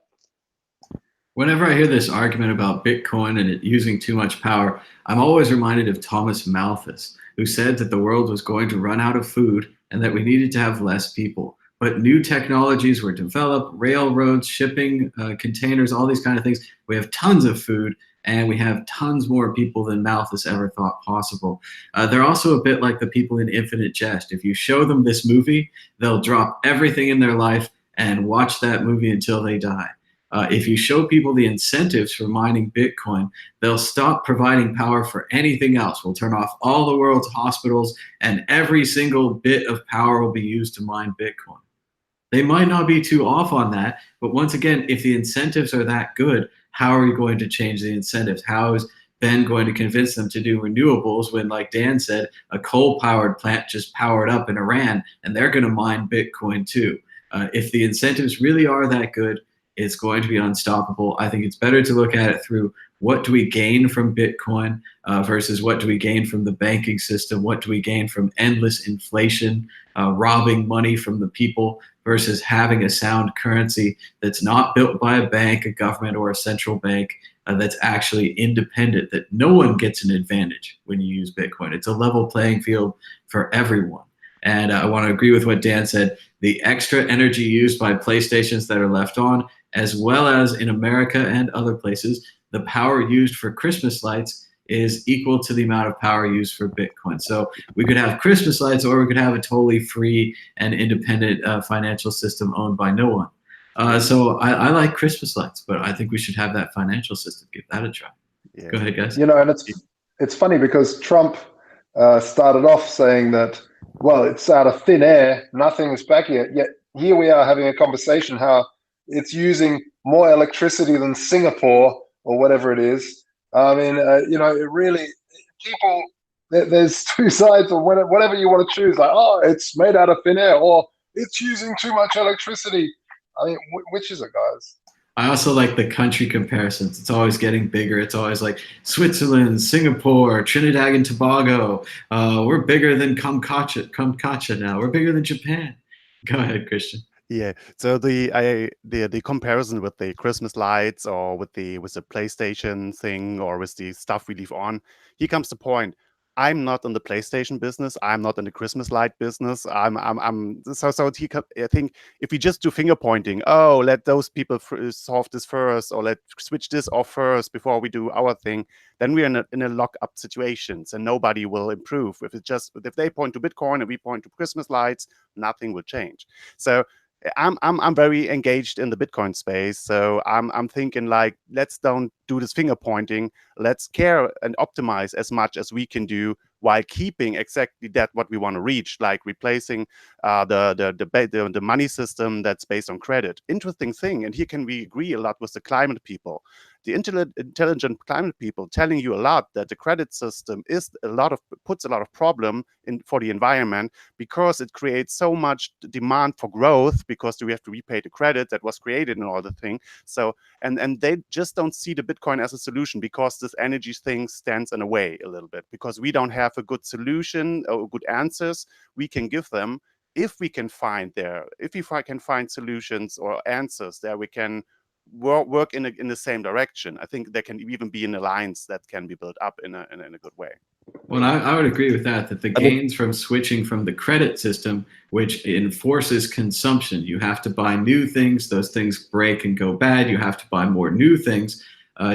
Whenever I hear this argument about Bitcoin and it using too much power, I'm always reminded of Thomas Malthus, who said that the world was going to run out of food and that we needed to have less people. But new technologies were developed, railroads, shipping, containers, all these kind of things. We have tons of food, and we have tons more people than Malthus ever thought possible. They're also a bit like the people in Infinite Jest. If you show them this movie, they'll drop everything in their life and watch that movie until they die. If you show people the incentives for mining Bitcoin, they'll stop providing power for anything else. We'll turn off all the world's hospitals, and every single bit of power will be used to mine Bitcoin. They might not be too off on that, but once again, if the incentives are that good, how are you going to change the incentives? How is Ben going to convince them to do renewables when, like Dan said, a coal-powered plant just powered up in Iran, and they're going to mine Bitcoin too? If the incentives really are that good, it's going to be unstoppable. I think it's better to look at it through what do we gain from Bitcoin versus what do we gain from the banking system? What do we gain from endless inflation, robbing money from the people versus having a sound currency that's not built by a bank, a government, or a central bank that's actually independent, that no one gets an advantage when you use Bitcoin. It's a level playing field for everyone. And I want to agree with what Dan said. The extra energy used by PlayStations that are left on, as well as in America and other places, the power used for Christmas lights is equal to the amount of power used for Bitcoin. So we could have Christmas lights, or we could have a totally free and independent financial system owned by no one. So I like Christmas lights, but I think we should have that financial system. Give that a try. Yeah. Go ahead, guys. And it's funny because Trump started off saying that, well, it's out of thin air, nothing is backing it. Yet here we are having a conversation how it's using more electricity than Singapore or whatever it is. I mean, it really, people, there's two sides of whatever you want to choose. Like, oh, it's made out of thin air, or it's using too much electricity. I mean, which is it, guys? I also like the country comparisons. It's always getting bigger. It's always like Switzerland, Singapore, Trinidad and Tobago. We're bigger than Kamchatka now. We're bigger than Japan. Go ahead, Christian. Yeah. So the comparison with the Christmas lights or with the PlayStation thing or with the stuff we leave on, here comes the point. I'm not in the PlayStation business. I'm not in the Christmas light business. I think if we just do finger pointing, oh, let those people solve this first, or let's switch this off first before we do our thing, then we're in a lock-up situations, and nobody will improve. If they point to Bitcoin and we point to Christmas lights, nothing will change. So I'm very engaged in the Bitcoin space. So I'm thinking, like, let's don't do this finger pointing. Let's care and optimize as much as we can do while keeping exactly that what we want to reach, like replacing the money system that's based on credit. Interesting thing, and here can we agree a lot with the climate people. The intelligent climate people telling you a lot that the credit system puts a lot of problem for the environment, because it creates so much demand for growth, because we have to repay the credit that was created and all the thing. So and they just don't see the Bitcoin as a solution, because this energy thing stands in the way a little bit, because we don't have a good solution or good answers we can give them. If we can find solutions or answers there, we can work in the same direction. I think there can even be an alliance that can be built up in a good way. Well, I would agree with that the gains from switching from the credit system, which enforces consumption, you have to buy new things, those things break and go bad, you have to buy more new things,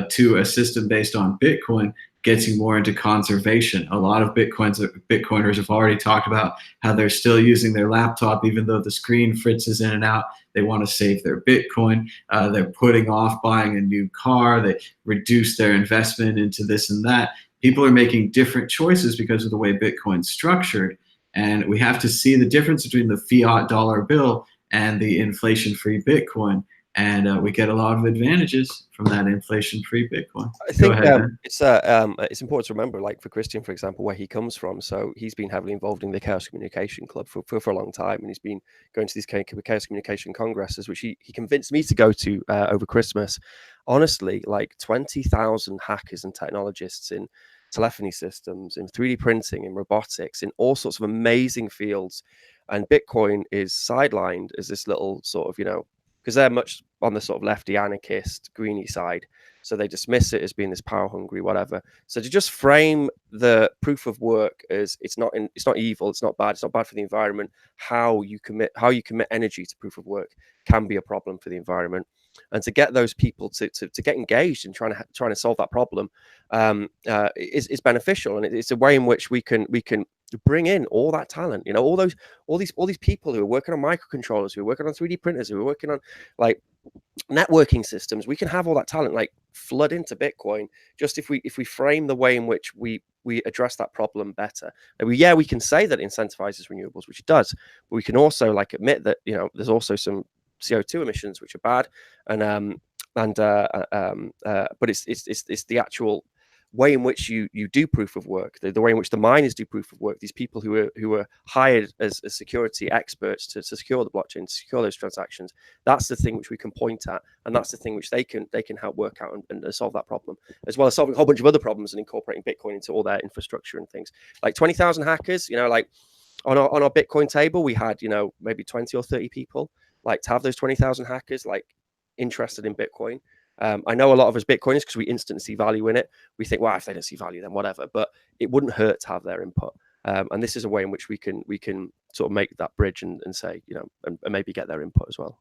to a system based on Bitcoin, gets you more into conservation. A lot of Bitcoiners have already talked about how they're still using their laptop, even though the screen fritzes in and out. They want to save their Bitcoin. They're putting off buying a new car. They reduce their investment into this and that. People are making different choices because of the way Bitcoin's structured. And we have to see the difference between the fiat dollar bill and the inflation-free Bitcoin. And we get a lot of advantages from that inflation-free Bitcoin. I think it's important to remember, like for Christian, for example, where he comes from. So he's been heavily involved in the Chaos Communication Club for a long time, and he's been going to these Chaos Communication congresses, which he convinced me to go to over Christmas. Honestly, like 20,000 hackers and technologists in telephony systems, in 3D printing, in robotics, in all sorts of amazing fields. And Bitcoin is sidelined as this little sort of, because they're much on the sort of lefty anarchist greeny side, so they dismiss it as being this power hungry whatever. So to just frame the proof of work as it's not evil, it's not bad for the environment. How you commit energy to proof of work can be a problem for the environment, and to get those people to get engaged in trying to solve that problem is beneficial, and it's a way in which we can bring in all that talent, all these people who are working on microcontrollers, who are working on 3D printers, who are working on like networking systems. We can have all that talent like flood into Bitcoin just if we frame the way in which we address that problem better. And we can say that it incentivizes renewables, which it does, but we can also like admit that there's also some CO2 emissions which are bad, but it's the actual way in which you do proof of work, the way in which the miners do proof of work, these people who are hired as security experts to secure the blockchain, to secure those transactions. That's the thing which we can point at, and that's the thing which they can help work out and solve that problem, as well as solving a whole bunch of other problems and incorporating Bitcoin into all their infrastructure and things. Like 20,000 hackers, like on our Bitcoin table, we had maybe 20 or 30 people. Like to have those 20,000 hackers like interested in Bitcoin. I know a lot of us Bitcoiners, because we instantly see value in it. We think, well, if they don't see value, then whatever. But it wouldn't hurt to have their input. And this is a way in which we can sort of make that bridge and say, and maybe get their input as well.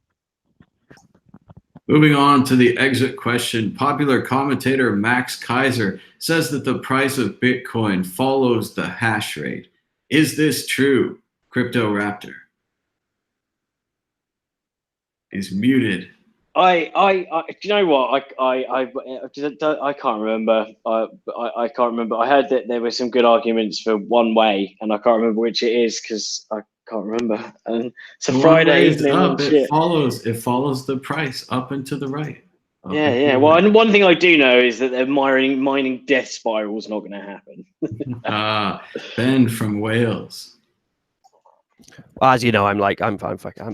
Moving on to the exit question, popular commentator Max Kaiser says that the price of Bitcoin follows the hash rate. Is this true, Crypto Raptor? He's muted. Do you know what? I can't remember. I can't remember. I heard that there were some good arguments for one way, and I can't remember which it is because I can't remember. And it's a Friday evening. Up. It follows the price up and to the right. Yeah. Well, and one thing I do know is that the mining death spiral is not going to happen. Ben from Wales. As you know, I'm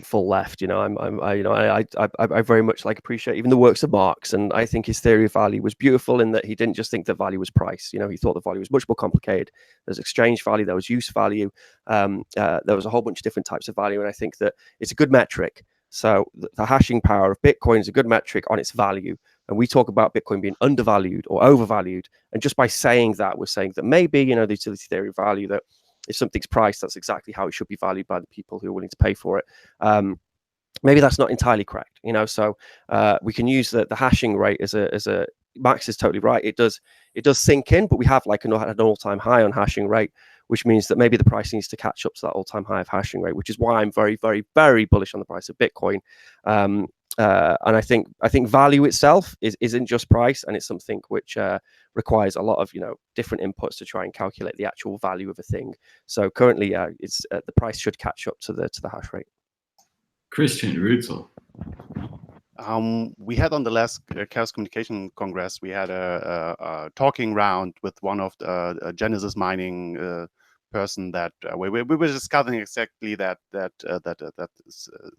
full left. I very much appreciate even the works of Marx, and I think his theory of value was beautiful in that he didn't just think that value was price. He thought the value was much more complicated. There's exchange value, there was use value, there was a whole bunch of different types of value, and I think that it's a good metric. So the hashing power of Bitcoin is a good metric on its value. and we talk about Bitcoin being undervalued or overvalued, and just by saying that, we're saying that maybe, the utility theory value, that if something's priced, that's exactly how it should be valued by the people who are willing to pay for it. Maybe that's not entirely correct, so we can use the hashing rate as a Max is totally right. It does sink in, but we have like an all-time high on hashing rate, which means that maybe the price needs to catch up to that all-time high of hashing rate, which is why I'm very, very, very bullish on the price of Bitcoin. And I think value itself isn't just price, and it's something which requires a lot of different inputs to try and calculate the actual value of a thing. So currently, it's the price should catch up to the hash rate. Christian Rutzel. We had on the last Chaos Communication Congress, we had a talking round with one of the Genesis mining person that we were discussing exactly that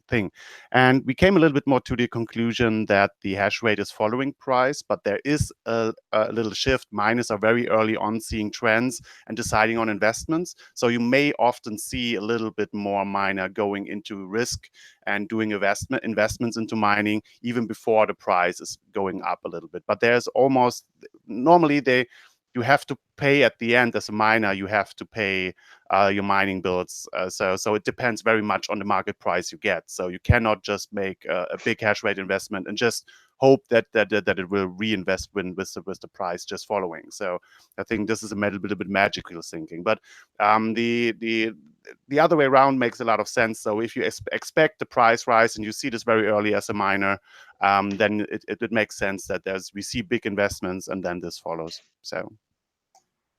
thing, and we came a little bit more to the conclusion that the hash rate is following price, but there is a little shift. Miners are very early on seeing trends and deciding on investments, so you may often see a little bit more miner going into risk and doing investments into mining even before the price is going up a little bit. But there's almost normally you have to pay at the end as a miner. You have to pay your mining bills. So it depends very much on the market price you get. So you cannot just make a big hash rate investment and just hope that it will reinvest with the price just following. So I think this is a little bit magical thinking. But the other way around makes a lot of sense. So if you expect the price rise and you see this very early as a miner, then it makes sense that we see big investments and then this follows. So,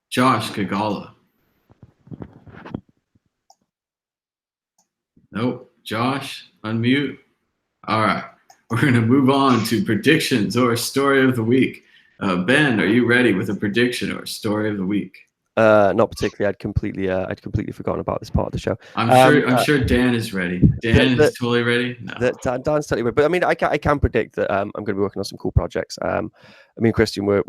Josh Gagala. Nope. Josh, unmute. All right. We're going to move on to predictions or story of the week. Ben, are you ready with a prediction or story of the week? Not particularly. I'd completely forgotten about this part of the show. I'm sure Dan is ready. Dan is totally ready. No. Dan's totally ready. But I mean, I can predict that I'm going to be working on some cool projects. Christian, we're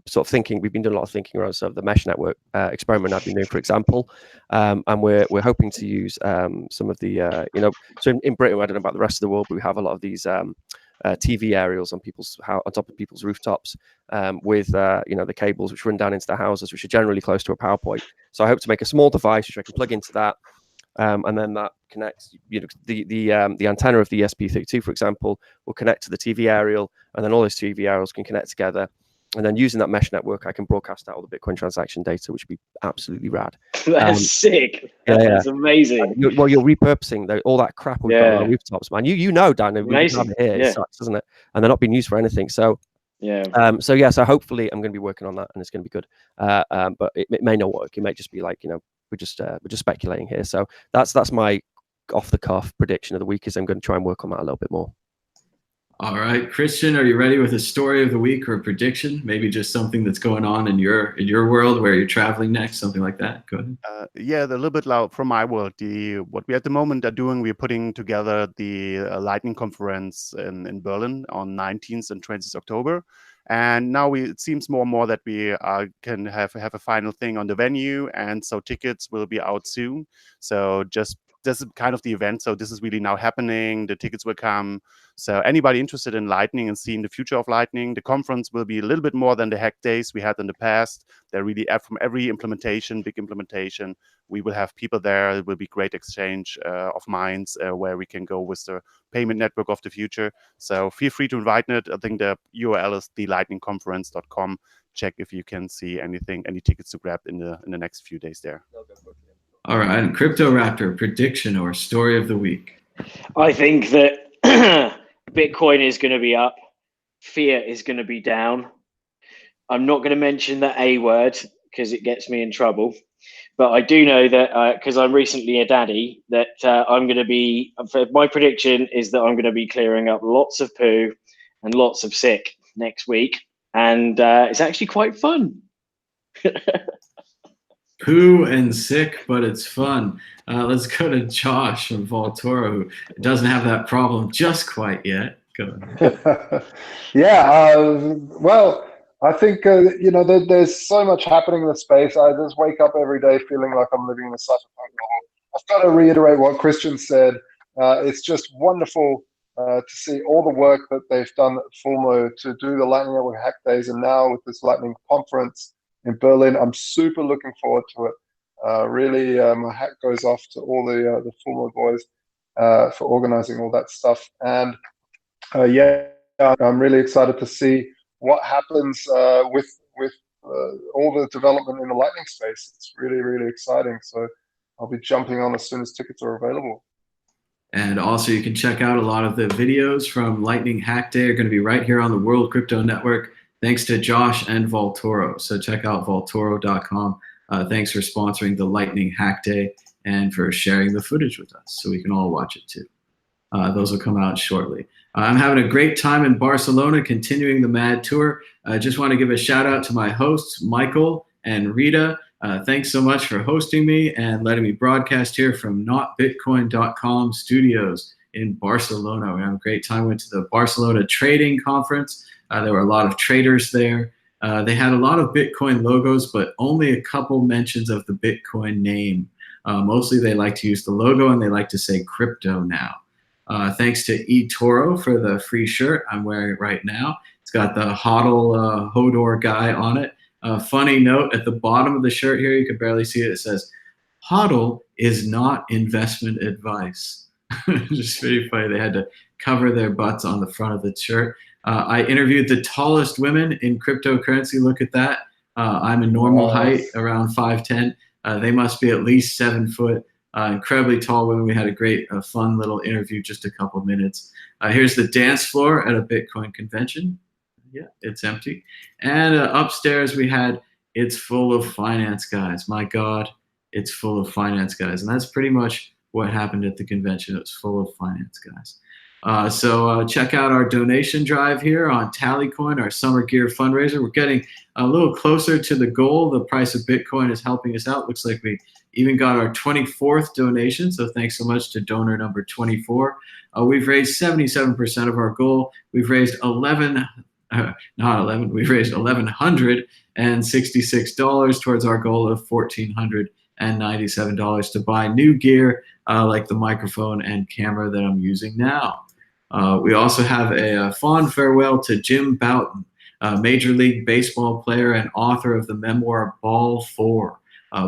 sort of thinking. We've been doing a lot of thinking around sort of the mesh network experiment I've been doing, for example, and we're hoping to use some of the So in Britain, I don't know about the rest of the world, but we have a lot of these TV aerials on top of people's rooftops with the cables which run down into their houses, which are generally close to a power point. So I hope to make a small device which I can plug into that, and then that connects. The antenna of the ESP32, for example, will connect to the TV aerial, and then all those TV aerials can connect together. And then using that mesh network, I can broadcast out all the Bitcoin transaction data, which would be absolutely rad. That's sick. That's amazing. You're repurposing all that crap we've got on the rooftops, man. Dan, amazing. It sucks, doesn't it? And they're not being used for anything. So so hopefully I'm going to be working on that, and it's going to be good. But it may not work. It may just be like we're just speculating here. So that's my off the cuff prediction of the week. Is I'm going to try and work on that a little bit more. All right, Christian, are you ready with a story of the week or a prediction? Maybe just something that's going on in your world, where you're traveling next, something like that. Go ahead. A little bit loud from my world. What we at the moment are doing, we're putting together the Lightning conference in Berlin on 19th and 20th October. And now it seems more and more that we can have a final thing on the venue, and so tickets will be out soon. So this is kind of the event. So this is really now happening. The tickets will come. So anybody interested in Lightning and seeing the future of Lightning, the conference will be a little bit more than the hack days we had in the past. They're really from every implementation, big implementation. We will have people there. It will be great exchange of minds where we can go with the payment network of the future. So feel free to invite it. I think the URL is thelightningconference.com. Check if you can see any tickets to grab in the next few days there. All right, and Crypto Raptor, prediction or story of the week. I think that Bitcoin is going to be up, fiat is going to be down. I'm not going to mention the A word because it gets me in trouble, but I do know that because I'm recently a daddy, that I'm going to be. My prediction is that I'm going to be clearing up lots of poo and lots of sick next week, and it's actually quite fun. Poo and sick, but it's fun. Let's go to Josh from Voltoro, who doesn't have that problem just quite yet. Go ahead. Well, I think there's so much happening in the space. I just wake up every day feeling like I'm living in a cyberpunk novel. I've got to reiterate what Christian said. It's just wonderful to see all the work that they've done at Fulmo to do the Lightning Network Hack Days, and now with this Lightning Conference in Berlin. I'm super looking forward to it. Really, my hat goes off to all the Fulmo boys for organizing all that stuff. And yeah, I'm really excited to see what happens with all the development in the Lightning space. It's really, really exciting. So I'll be jumping on as soon as tickets are available. And also, you can check out a lot of the videos from Lightning Hack Day are going to be right here on the World Crypto Network, thanks to Josh and Voltoro. So check out voltoro.com. Thanks for sponsoring the Lightning Hack Day and for sharing the footage with us so we can all watch it too. Those will come out shortly. I'm having a great time in Barcelona, continuing the Mad Tour. I just want to give a shout out to my hosts, Michael and Rita. Thanks so much for hosting me and letting me broadcast here from notbitcoin.com studios in Barcelona. We had a great time. Went to the Barcelona Trading Conference. There were a lot of traders there. They had a lot of Bitcoin logos, but only a couple mentions of the Bitcoin name. Mostly they like to use the logo and they like to say crypto now. Thanks to eToro for the free shirt I'm wearing right now. It's got the HODL Hodor guy on it. Funny note at the bottom of the shirt here, you can barely see it. It says, HODL is not investment advice. Just pretty funny. They had to cover their butts on the front of the shirt. I interviewed the tallest women in cryptocurrency. Look at that. I'm a normal height, around 5'10". They must be at least 7 foot. Incredibly tall women. We had a great, fun little interview, just a couple minutes. Here's the dance floor at a Bitcoin convention. Yeah, it's empty. And upstairs we had, it's full of finance guys. My God, it's full of finance guys. And that's pretty much what happened at the convention. It was full of finance guys. So check out our donation drive here on Tallycoin, our summer gear fundraiser. We're getting a little closer to the goal. The price of Bitcoin is helping us out. Looks like we even got our 24th donation. So thanks so much to donor number 24. We've raised 77% of our goal. We've raised we've raised $1,166 towards our goal of $1,497 to buy new gear like the microphone and camera that I'm using now. We also have a fond farewell to Jim Bouton, a Major League Baseball player and author of the memoir Ball 4.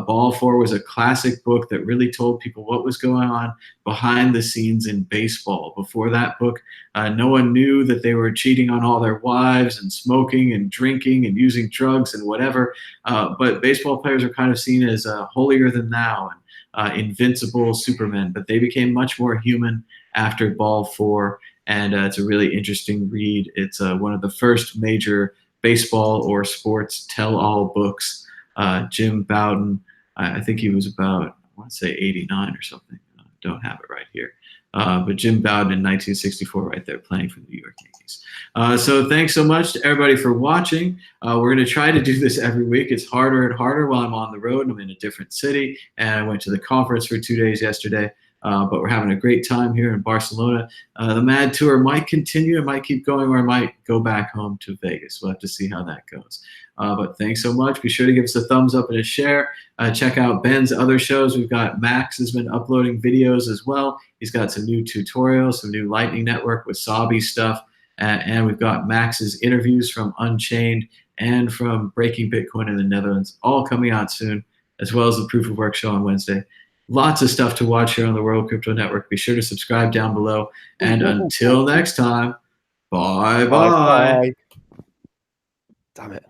Ball 4 was a classic book that really told people what was going on behind the scenes in baseball. Before that book, no one knew that they were cheating on all their wives and smoking and drinking and using drugs and whatever. But baseball players are kind of seen as holier than thou and invincible supermen. But they became much more human after Ball 4. And it's a really interesting read. It's one of the first major baseball or sports tell-all books. Jim Bouton, I think he was about, I want to say 89 or something. Don't have it right here. But Jim Bouton in 1964 right there playing for the New York Yankees. So thanks so much to everybody for watching. We're going to try to do this every week. It's harder and harder while I'm on the road. I'm in a different city, and I went to the conference for 2 days yesterday. But we're having a great time here in Barcelona. The Mad Tour might continue. It might keep going, or I might go back home to Vegas. We'll have to see how that goes. But thanks so much. Be sure to give us a thumbs up and a share. Check out Ben's other shows. We've got Max has been uploading videos as well. He's got some new tutorials, some new Lightning Network Wasabi stuff. And we've got Max's interviews from Unchained and from Breaking Bitcoin in the Netherlands, all coming out soon, as well as the Proof of Work show on Wednesday. Lots of stuff to watch here on the World Crypto Network. Be sure to subscribe down below. And until next time, bye-bye. Damn it.